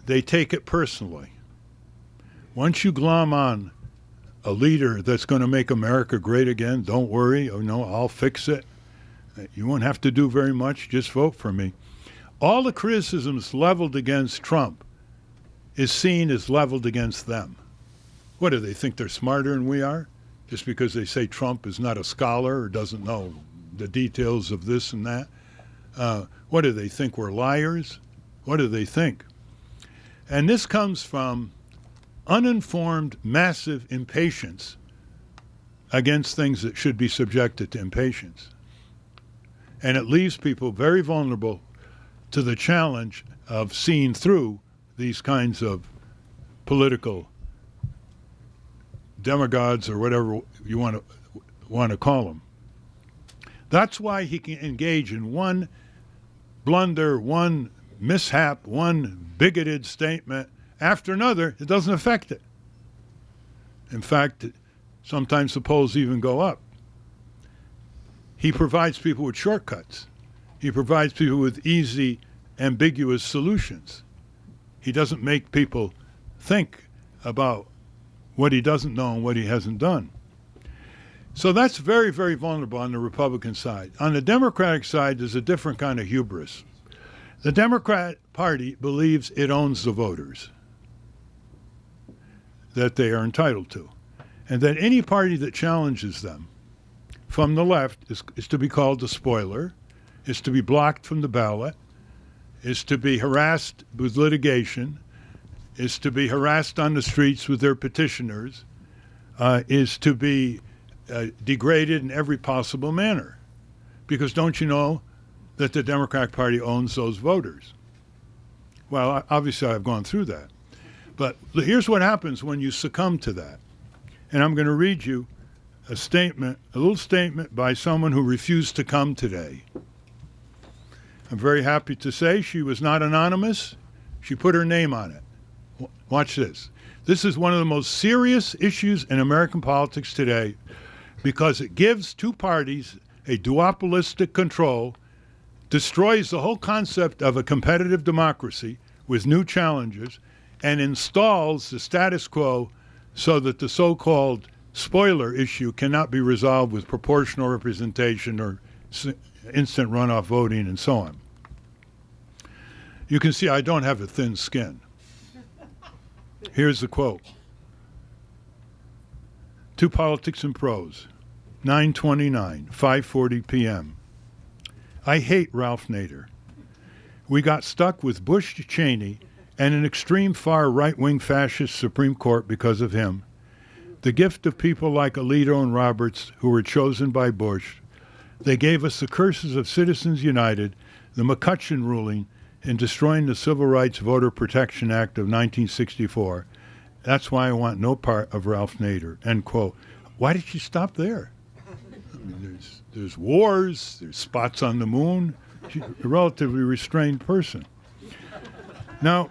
They take it personally. Once you glom on a leader that's going to make America great again, don't worry, I'll fix it. You won't have to do very much, just vote for me. All the criticisms leveled against Trump is seen as leveled against them. What, do they think they're smarter than we are? Just because they say Trump is not a scholar or doesn't know the details of this and that? What, do they think we're liars? What do they think? And this comes from uninformed, massive impatience against things that should be subjected to impatience. And it leaves people very vulnerable to the challenge of seeing through these kinds of political demagogues or whatever you want to call them. That's why he can engage in one blunder, one mishap, one bigoted statement after another. It doesn't affect it. In fact, sometimes the polls even go up. He provides people with shortcuts. He provides people with easy, ambiguous solutions. He doesn't make people think about what he doesn't know and what he hasn't done. So that's very, very vulnerable on the Republican side. On the Democratic side, there's a different kind of hubris. The Democrat Party believes it owns the voters that they are entitled to, and that any party that challenges them from the left is to be called a spoiler, is to be blocked from the ballot, is to be harassed with litigation, is to be harassed on the streets with their petitioners, is to be degraded in every possible manner. Because don't you know that the Democratic Party owns those voters? Well, obviously I've gone through that. But here's what happens when you succumb to that. And I'm going to read you a little statement by someone who refused to come today. I'm very happy to say she was not anonymous. She put her name on it. Watch this. This is one of the most serious issues in American politics today because it gives two parties a duopolistic control, destroys the whole concept of a competitive democracy with new challenges, and installs the status quo so that the so-called spoiler issue cannot be resolved with proportional representation or instant runoff voting and so on. You can see I don't have a thin skin. Here's the quote. To Politics and Prose, 9/29, 5:40 p.m. I hate Ralph Nader. We got stuck with Bush Cheney and an extreme far right-wing fascist Supreme Court because of him. The gift of people like Alito and Roberts, who were chosen by Bush. They gave us the curses of Citizens United, the McCutcheon ruling, in destroying the Civil Rights Voter Protection Act of 1964. That's why I want no part of Ralph Nader, end quote. Why did she stop there? I mean, there's wars, there's spots on the moon. She's a relatively restrained person. Now,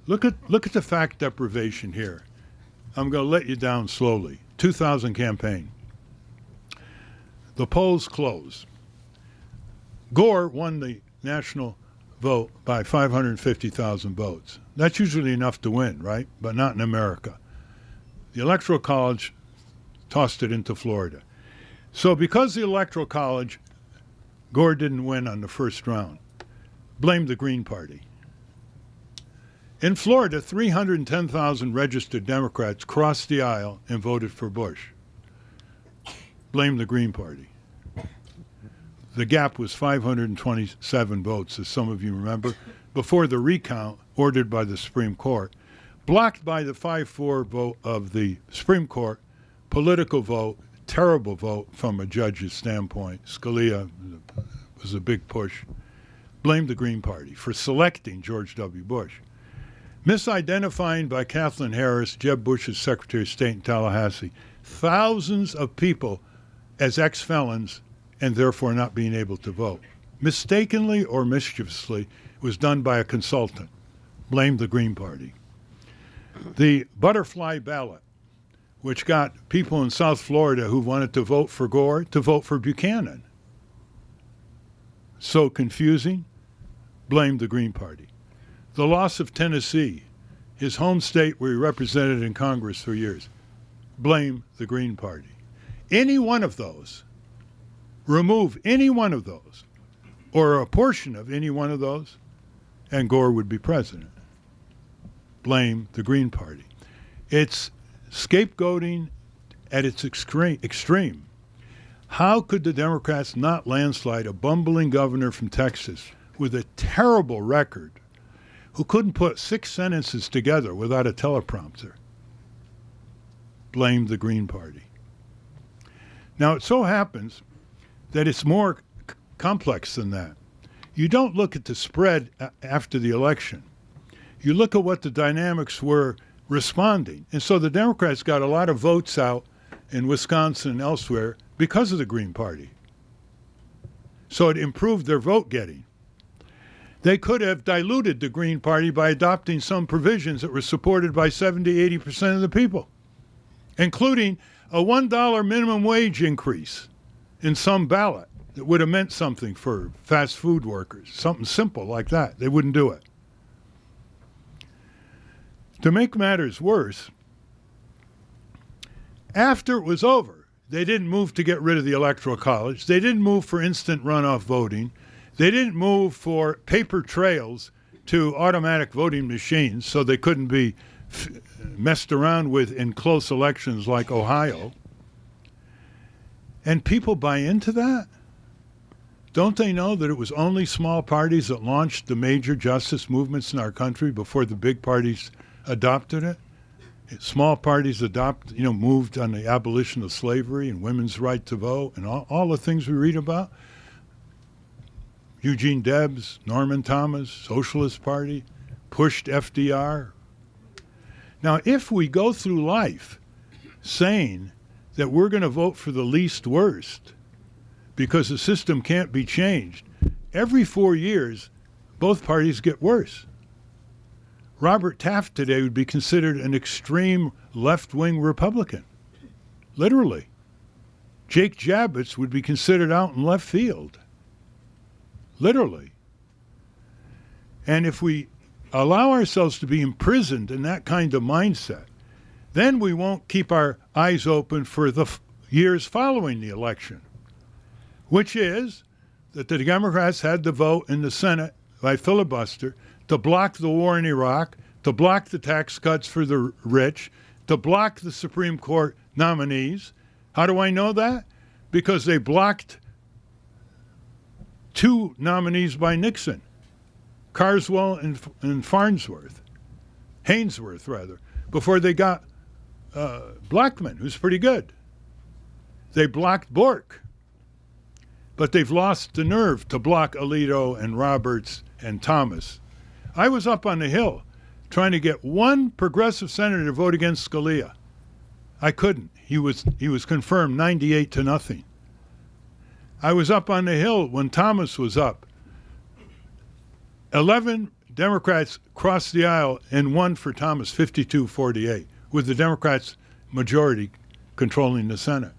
look at the fact deprivation here. I'm going to let you down slowly. 2000 campaign. The polls close. Gore won the national vote by 550,000 votes. That's usually enough to win, right? But not in America. The Electoral College tossed it into Florida. So because the Electoral College, Gore didn't win on the first round, blamed the Green Party. In Florida, 310,000 registered Democrats crossed the aisle and voted for Bush. Blame the Green Party. The gap was 527 votes, as some of you remember, before the recount ordered by the Supreme Court, blocked by the 5-4 vote of the Supreme Court, political vote, terrible vote from a judge's standpoint. Scalia was a big push. Blamed the Green Party for selecting George W. Bush. Misidentifying by Kathleen Harris, Jeb Bush's Secretary of State in Tallahassee, thousands of people as ex-felons and therefore not being able to vote. Mistakenly or mischievously, it was done by a consultant. Blamed the Green Party. The butterfly ballot, which got people in South Florida who wanted to vote for Gore to vote for Buchanan. So confusing, blamed the Green Party. The loss of Tennessee, his home state where he represented in Congress for years, blame the Green Party. Any one of those, remove any one of those, or a portion of any one of those, and Gore would be president. Blame the Green Party. It's scapegoating at its extreme. How could the Democrats not landslide a bumbling governor from Texas with a terrible record who couldn't put 6 sentences together without a teleprompter? Blame the Green Party. Now, it so happens that it's more complex than that. You don't look at the spread after the election. You look at what the dynamics were responding. And so the Democrats got a lot of votes out in Wisconsin and elsewhere because of the Green Party. So it improved their vote getting. They could have diluted the Green Party by adopting some provisions that were supported by 70-80% of the people, including a $1 minimum wage increase in some ballot that would have meant something for fast food workers, something simple like that. They wouldn't do it. To make matters worse, after it was over, they didn't move to get rid of the Electoral College. They didn't move for instant runoff voting. They didn't move for paper trails to automatic voting machines so they couldn't be messed around with in close elections like Ohio. And people buy into that? Don't they know that it was only small parties that launched the major justice movements in our country before the big parties adopted it? Small parties moved on the abolition of slavery and women's right to vote and all the things we read about. Eugene Debs, Norman Thomas, Socialist Party, pushed FDR. Now, if we go through life saying that we're going to vote for the least worst because the system can't be changed, every 4 years, both parties get worse. Robert Taft today would be considered an extreme left-wing Republican, literally. Jake Javits would be considered out in left field, literally. And if we allow ourselves to be imprisoned in that kind of mindset, then we won't keep our eyes open for the years following the election, which is that the Democrats had the vote in the Senate by filibuster to block the war in Iraq, to block the tax cuts for the rich, to block the Supreme Court nominees. How do I know that? Because they blocked 2 nominees by Nixon, Carswell and Farnsworth, Hainsworth rather, before they got Blackmun, who's pretty good. They blocked Bork, but they've lost the nerve to block Alito and Roberts and Thomas. I was up on the Hill trying to get one progressive senator to vote against Scalia. I couldn't. He was confirmed 98-0. I was up on the Hill when Thomas was up. 11 Democrats crossed the aisle and won for Thomas, 52-48, with the Democrats' majority controlling the Senate.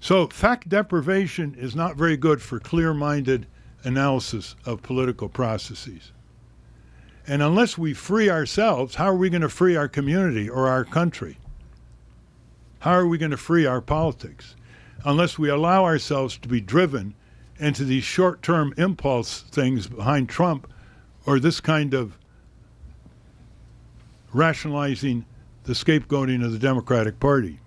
So fact deprivation is not very good for clear-minded analysis of political processes. And unless we free ourselves, how are we going to free our community or our country? How are we going to free our politics? Unless we allow ourselves to be driven into these short-term impulse things behind Trump or this kind of rationalizing the scapegoating of the Democratic Party.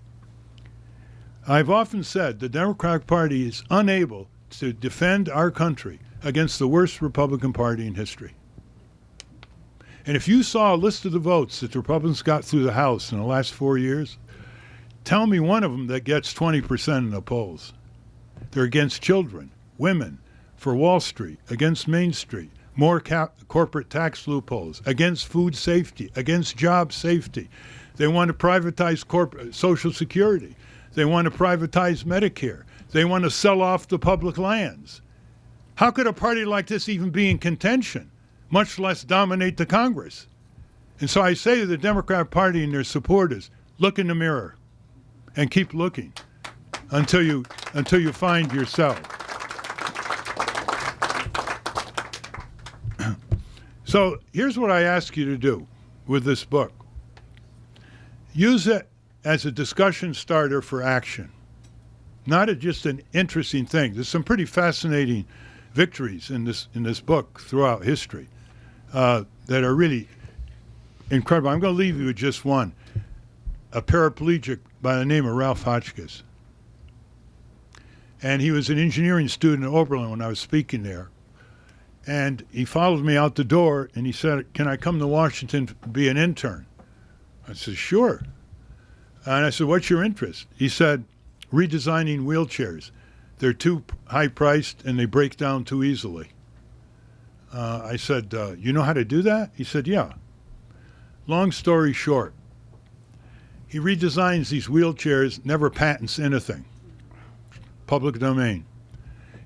I've often said the Democratic Party is unable to defend our country against the worst Republican Party in history. And if you saw a list of the votes that the Republicans got through the House in the last 4 years, tell me one of them that gets 20% in the polls. They're against children, women, for Wall Street, against Main Street, more corporate tax loopholes, against food safety, against job safety. They want to privatize Social Security. They want to privatize Medicare. They want to sell off the public lands. How could a party like this even be in contention, much less dominate the Congress? And so I say to the Democrat Party and their supporters, look in the mirror and keep looking until you find yourself. So here's what I ask you to do with this book. Use it as a discussion starter for action, not just an interesting thing. There's some pretty fascinating victories in this book throughout history that are really incredible. I'm going to leave you with just one. A paraplegic by the name of Ralph Hotchkiss. And he was an engineering student at Oberlin when I was speaking there. And he followed me out the door and he said, "Can I come to Washington to be an intern?" I said, "Sure." And I said, "What's your interest?" He said, "Redesigning wheelchairs. They're too high priced and they break down too easily." I said, "You know how to do that?" He said, "Yeah." Long story short, he redesigns these wheelchairs, never patents anything. Public domain.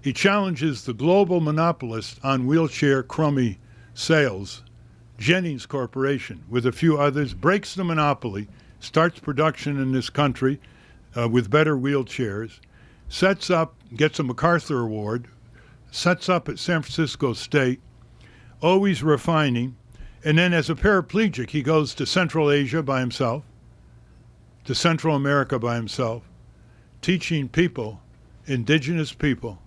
He challenges the global monopolist on wheelchair crummy sales, Jennings Corporation, with a few others, breaks the monopoly, starts production in this country with better wheelchairs, sets up, gets a MacArthur Award, sets up at San Francisco State, always refining, and then as a paraplegic, he goes to Central Asia by himself, to Central America by himself, teaching people, indigenous people,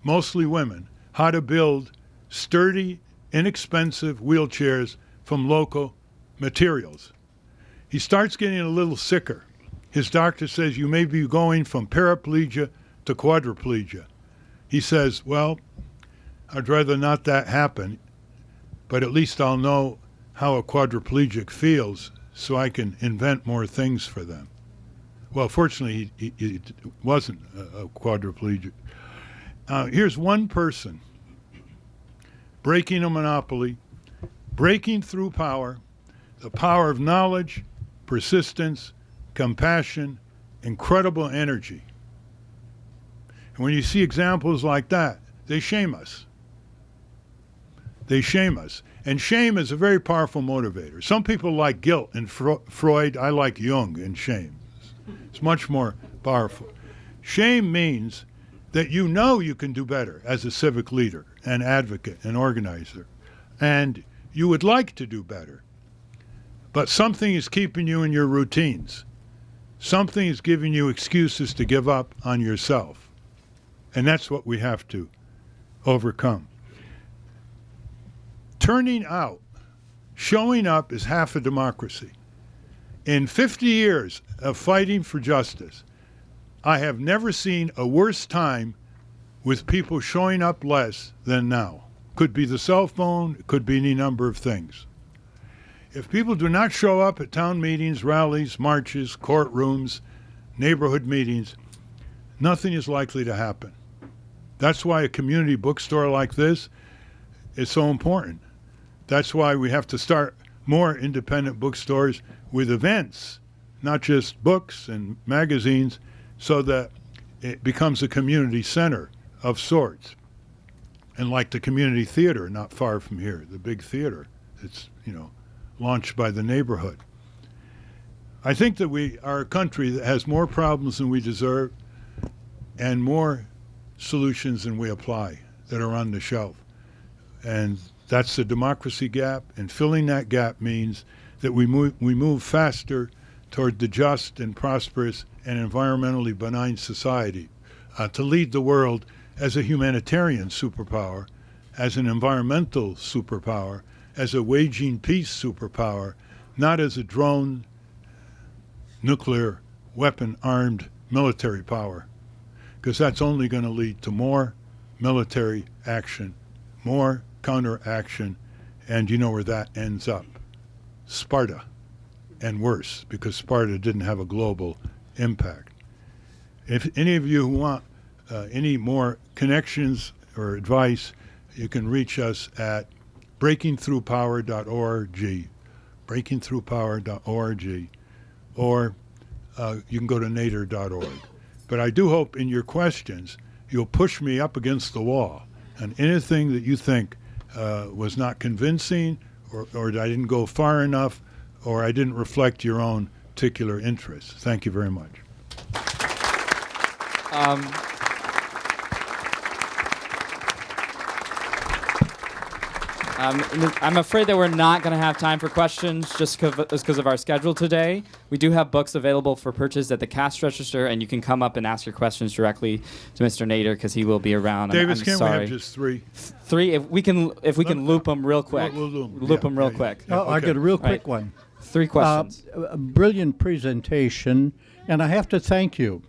mostly women, how to build sturdy, inexpensive wheelchairs from local materials. He starts getting a little sicker. His doctor says, "You may be going from paraplegia to quadriplegia." He says, "Well, I'd rather not that happen, but at least I'll know how a quadriplegic feels so I can invent more things for them." Well, fortunately, he wasn't a quadriplegic. Here's one person breaking a monopoly, breaking through power, the power of knowledge, persistence, compassion, incredible energy. And when you see examples like that, they shame us. They shame us. And shame is a very powerful motivator. Some people like guilt and Freud. I like Jung and shame. It's much more powerful. Shame means that you know you can do better as a civic leader, an advocate, an organizer, and you would like to do better. But something is keeping you in your routines. Something is giving you excuses to give up on yourself. And that's what we have to overcome. Turning out, showing up is half a democracy. In 50 years of fighting for justice, I have never seen a worse time with people showing up less than now. Could be the cell phone, it could be any number of things. If people do not show up at town meetings, rallies, marches, courtrooms, neighborhood meetings, nothing is likely to happen. That's why a community bookstore like this is so important. That's why we have to start more independent bookstores with events, not just books and magazines, so that it becomes a community center of sorts. And like the community theater not far from here, the big theater, it's, launched by the neighborhood. I think that we are a country that has more problems than we deserve and more solutions than we apply. that are on the shelf. And that's the democracy gap, and filling that gap means that we move faster toward the just and prosperous and environmentally benign society, to lead the world as a humanitarian superpower, as an environmental superpower, as a waging peace superpower, not as a drone, nuclear, weapon-armed military power, because that's only going to lead to more military action, more counteraction, and you know where that ends up. Sparta, and worse, because Sparta didn't have a global impact. If any of you want any more connections or advice, you can reach us at breakingthroughpower.org, breakingthroughpower.org, or you can go to nader.org. But I do hope in your questions you'll push me up against the wall, and anything that you think was not convincing, or that I didn't go far enough, or I didn't reflect your own particular interests. Thank you very much. I'm afraid that we're not going to have time for questions just because of our schedule today. We do have books available for purchase at the cash register, and you can come up and ask your questions directly to Mr. Nader because he will be around. Davis, can't we have just three? Three, if we can loop them real quick. We'll loop them real quick. Oh, I got a real quick one. Three questions. A brilliant presentation, and I have to thank you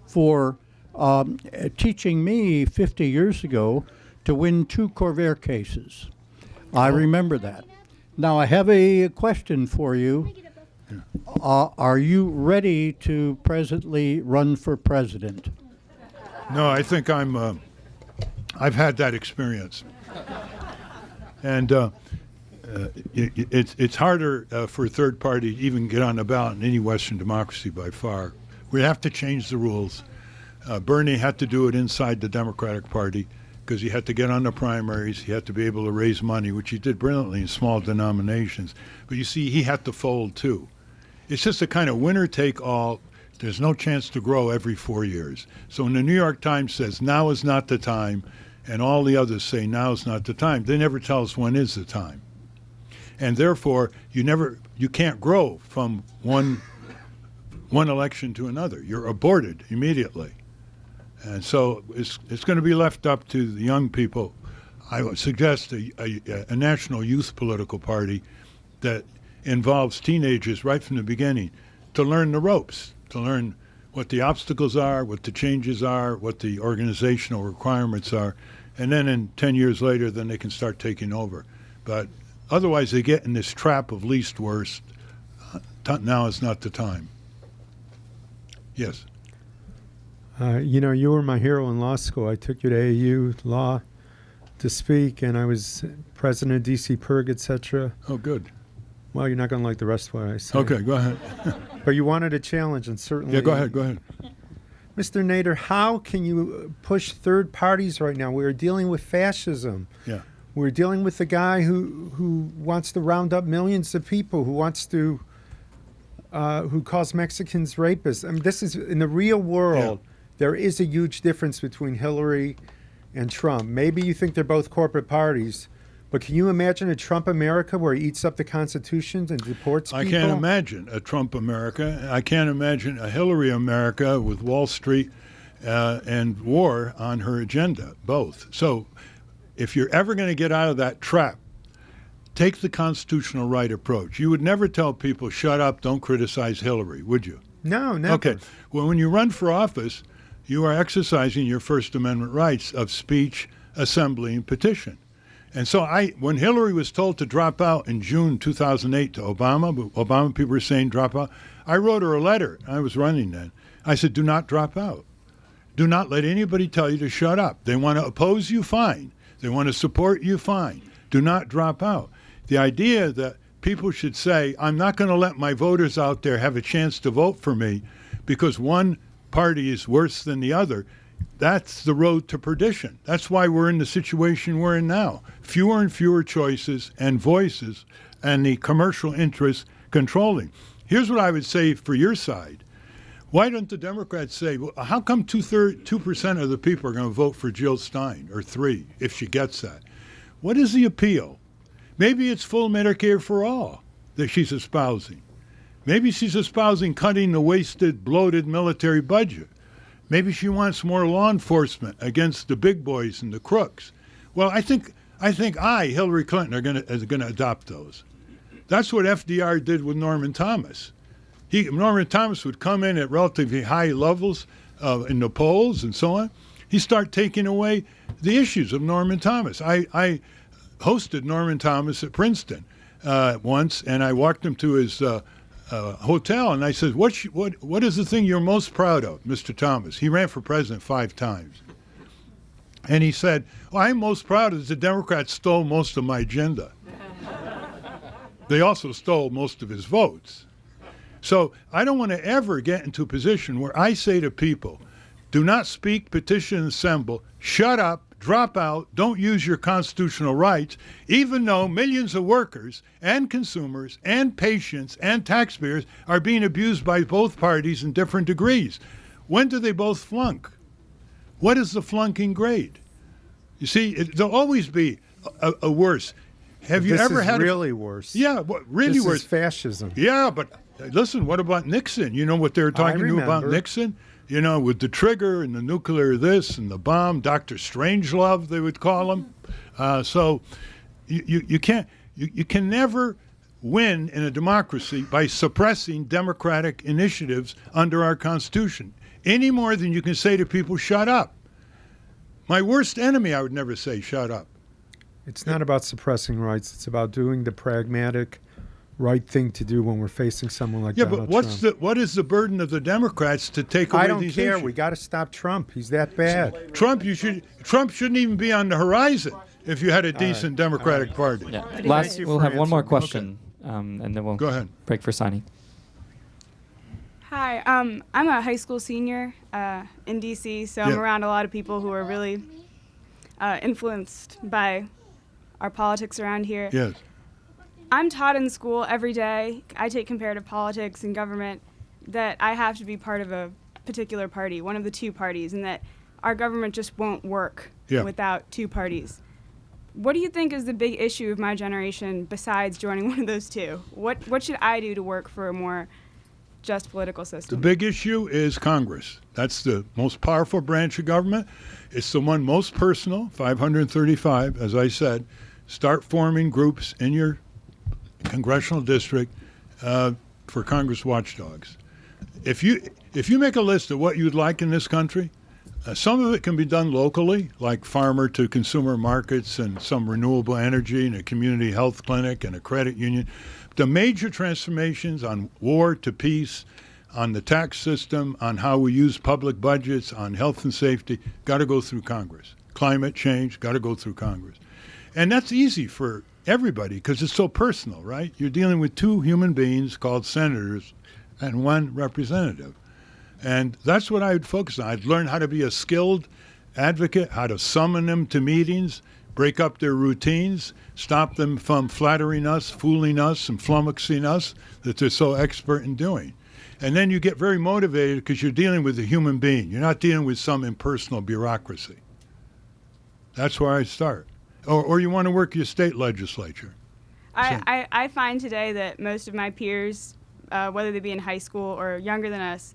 for teaching me 50 years ago to win 2 Corvair cases. I remember that. Now, I have a question for you. Are you ready to presently run for president? No, I think I've had that experience. And it's harder for a third party to even get on the ballot in any Western democracy by far. We have to change the rules. Bernie had to do it inside the Democratic Party, because he had to get on the primaries, he had to be able to raise money, which he did brilliantly in small denominations. But you see, he had to fold too. It's just a kind of winner-take-all. There's no chance to grow every 4 years. So when the New York Times says, now is not the time, and all the others say, now is not the time, they never tell us when is the time. And therefore, you can't grow from one election to another. You're aborted immediately. And so it's going to be left up to the young people. I would suggest a national youth political party that involves teenagers right from the beginning to learn the ropes, to learn what the obstacles are, what the changes are, what the organizational requirements are. And then 10 years later, then they can start taking over. But otherwise, they get in this trap of least worst. Now is not the time. Yes. You were my hero in law school. I took you to AU Law to speak, and I was president of DC PIRG, etc. Oh, good. Well, you're not going to like the rest of what I say. Okay, go ahead. But you wanted a challenge, and certainly... Yeah, go ahead. Mr. Nader, how can you push third parties right now? We're dealing with fascism. Yeah. We're dealing with a guy who wants to round up millions of people, who wants to... who calls Mexicans rapists. I mean, this is, in the real world... Yeah. There is a huge difference between Hillary and Trump. Maybe you think they're both corporate parties, but can you imagine a Trump America where he eats up the Constitution and deports people? I can't imagine a Trump America. I can't imagine a Hillary America with Wall Street and war on her agenda, both. So if you're ever going to get out of that trap, take the constitutional right approach. You would never tell people, shut up, don't criticize Hillary, would you? No, never. Okay. Well, when you run for office, you are exercising your First Amendment rights of speech, assembly, and petition. And so when Hillary was told to drop out in June 2008 to Obama, but Obama people were saying drop out, I wrote her a letter. I was running then. I said, do not drop out. Do not let anybody tell you to shut up. They want to oppose you, fine. They want to support you, fine. Do not drop out. The idea that people should say, I'm not going to let my voters out there have a chance to vote for me because one party is worse than the other, that's the road to perdition. That's why we're in the situation we're in now. Fewer and fewer choices and voices, and the commercial interests controlling. Here's what I would say for your side. Why don't the Democrats say, well, how come 2% of the people are going to vote for Jill Stein, or 3%, if she gets that? What is the appeal? Maybe it's full Medicare for all that she's espousing. Maybe she's espousing cutting the wasted, bloated military budget. Maybe she wants more law enforcement against the big boys and the crooks. Well, I think Hillary Clinton, is going to adopt those. That's what FDR did with Norman Thomas. Norman Thomas would come in at relatively high levels in the polls and so on. He'd start taking away the issues of Norman Thomas. I hosted Norman Thomas at Princeton once, and I walked him to his hotel, and I said, what is the thing you're most proud of, Mr. Thomas? He ran for president 5 times. And he said, well, I'm most proud of the Democrats stole most of my agenda. They also stole most of his votes. So I don't want to ever get into a position where I say to people, do not speak, petition, assemble, shut up, drop out, don't use your constitutional rights, even though millions of workers and consumers and patients and taxpayers are being abused by both parties in different degrees. When do they both flunk? What is the flunking grade? You see, there'll always be a worse. Have you ever had really worse? Yeah, really this worse. Is fascism. Yeah, but listen, what about Nixon? You know what they were talking to about Nixon? You know, with the trigger and the nuclear this and the bomb, Dr. Strangelove, they would call him. So you can never win in a democracy by suppressing democratic initiatives under our Constitution, any more than you can say to people, shut up. My worst enemy, I would never say, shut up. It's not about suppressing rights. It's about doing the pragmatic, right thing to do when we're facing someone like Donald Trump. What is the burden of the Democrats to take away these issues? I don't care. We got to stop Trump. He's that bad. Trump shouldn't even be on the horizon if you had a decent Democratic Party. Yeah. We'll have one more question, and then we'll go ahead. Break for signing. Hi, I'm a high school senior in D.C., so I'm around a lot of people who are really influenced by our politics around here. Yes. I'm taught in school every day, I take comparative politics and government, that I have to be part of a particular party, one of the 2 parties, and that our government just won't work without 2 parties. What do you think is the big issue of my generation besides joining one of those 2? What should I do to work for a more just political system? The big issue is Congress. That's the most powerful branch of government. It's the one most personal, 535, as I said. Start forming groups in your congressional district for Congress watchdogs. If you make a list of what you'd like in this country, some of it can be done locally, like farmer to consumer markets and some renewable energy and a community health clinic and a credit union. The major transformations on war to peace, on the tax system, on how we use public budgets, on health and safety, got to go through Congress. Climate change, got to go through Congress. And that's easy for everybody because it's so personal, right? You're dealing with 2 human beings called senators and 1 representative. And that's what I would focus on. I'd learn how to be a skilled advocate, how to summon them to meetings, break up their routines, stop them from flattering us, fooling us, and flummoxing us that they're so expert in doing. And then you get very motivated because you're dealing with a human being. You're not dealing with some impersonal bureaucracy. That's where I start. Or you want to work your state legislature. I find today that most of my peers, whether they be in high school or younger than us,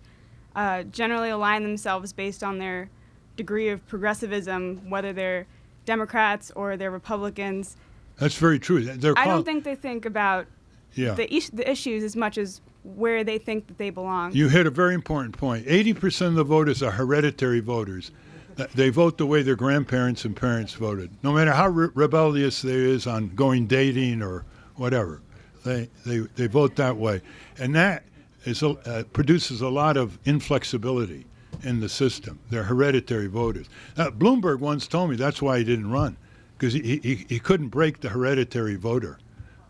generally align themselves based on their degree of progressivism, whether they're Democrats or they're Republicans. That's very true. I don't think they think about the issues as much as where they think that they belong. You hit a very important point. 80% of the voters are hereditary voters. They vote the way their grandparents and parents voted. No matter how rebellious they is on going dating or whatever, they vote that way. And that produces a lot of inflexibility in the system. They're hereditary voters. Bloomberg once told me that's why he didn't run, because he couldn't break the hereditary voter.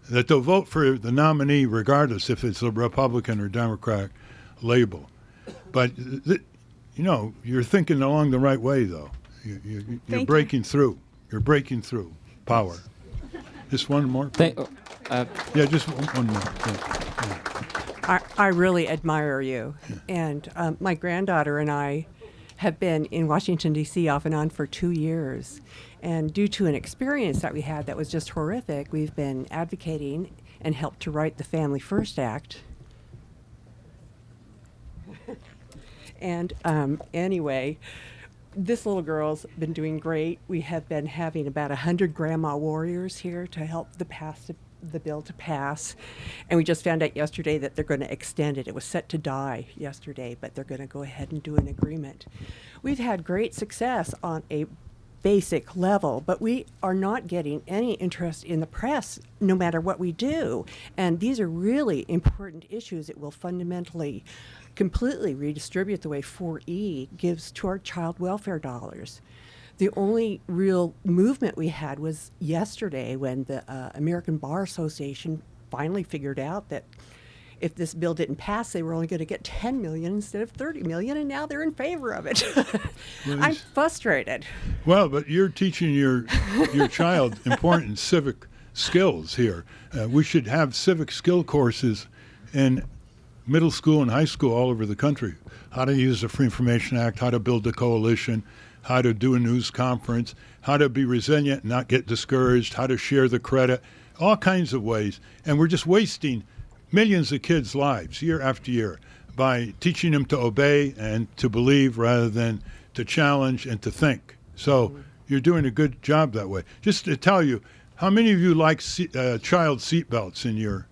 That they'll vote for the nominee regardless if it's a Republican or Democrat label. But you're thinking along the right way, though. You're breaking through. You're breaking through power. Just one more. Yeah, just one more. Yeah. I really admire you. And my granddaughter and I have been in Washington, D.C. off and on for 2 years. And due to an experience that we had that was just horrific, we've been advocating and helped to write the Family First Act. And anyway, this little girl's been doing great. We have been having about 100 grandma warriors here to help the bill to pass. And we just found out yesterday that they're going to extend it. It was set to die yesterday, but they're going to go ahead and do an agreement. We've had great success on a basic level, but we are not getting any interest in the press no matter what we do. And these are really important issues. It will fundamentally completely redistribute the way 4E gives to our child welfare dollars. The only real movement we had was yesterday when the American Bar Association finally figured out that if this bill didn't pass, they were only going to get 10 million instead of 30 million, and now they're in favor of it. I'm frustrated. Well, but you're teaching your child important civic skills here. We should have civic skill courses in middle school and high school all over the country. How to use the Free Information Act, how to build a coalition, how to do a news conference, how to be resilient and not get discouraged, how to share the credit, all kinds of ways. And we're just wasting millions of kids' lives year after year by teaching them to obey and to believe rather than to challenge and to think. So you're doing a good job that way. Just to tell you, how many of you like child seat belts in your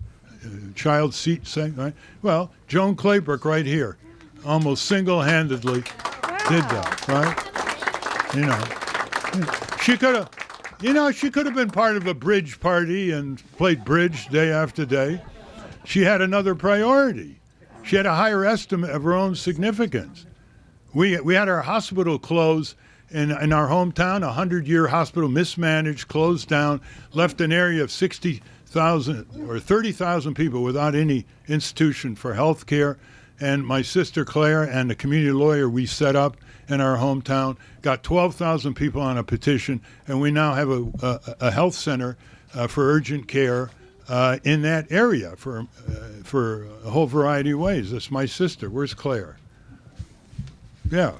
child seat thing, right? Well, Joan Claybrook right here almost single-handedly did that, right? You know, she could have been part of a bridge party and played bridge day after day. She had another priority. She had a higher estimate of her own significance. We had our hospital close in our hometown, a 100-year hospital mismanaged, closed down, left an area of 60,000 or 30,000 people without any institution for health care. And my sister Claire and the community lawyer we set up in our hometown got 12,000 people on a petition, and we now have a health center for urgent care in that area for a whole variety of ways. That's my sister. Where's Claire? Yeah.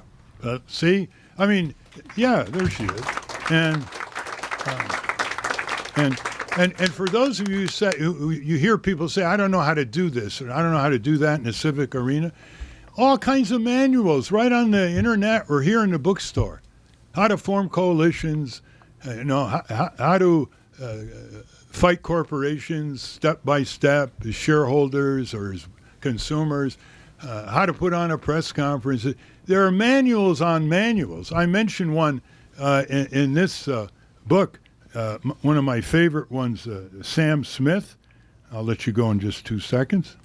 See? I mean, yeah, there she is. And for those of you who say, you hear people say, I don't know how to do this, or I don't know how to do that in the civic arena, all kinds of manuals right on the internet or here in the bookstore. How to form coalitions, how to fight corporations step by step as shareholders or as consumers, how to put on a press conference. There are manuals on manuals. I mentioned one in this book, one of my favorite ones, Sam Smith. I'll let you go in just 2 seconds.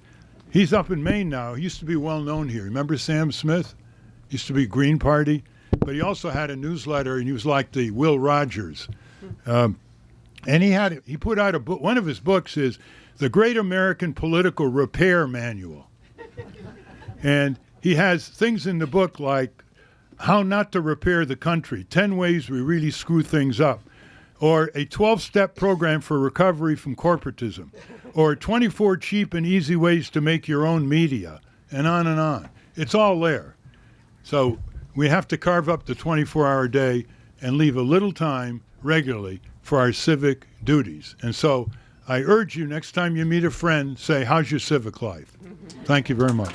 He's up in Maine now. He used to be well known here. Remember Sam Smith? Used to be Green Party, but he also had a newsletter, and he was like the Will Rogers. And he put out a book. One of his books is The Great American Political Repair Manual. And he has things in the book like How Not to Repair the Country, 10 Ways We Really Screw Things Up, or a 12-step program for recovery from corporatism, or 24 cheap and easy ways to make your own media, and on and on. It's all there. So we have to carve up the 24-hour day and leave a little time regularly for our civic duties. And so I urge you, next time you meet a friend, say, how's your civic life? Thank you very much.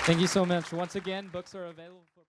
Thank you so much. Once again, books are available for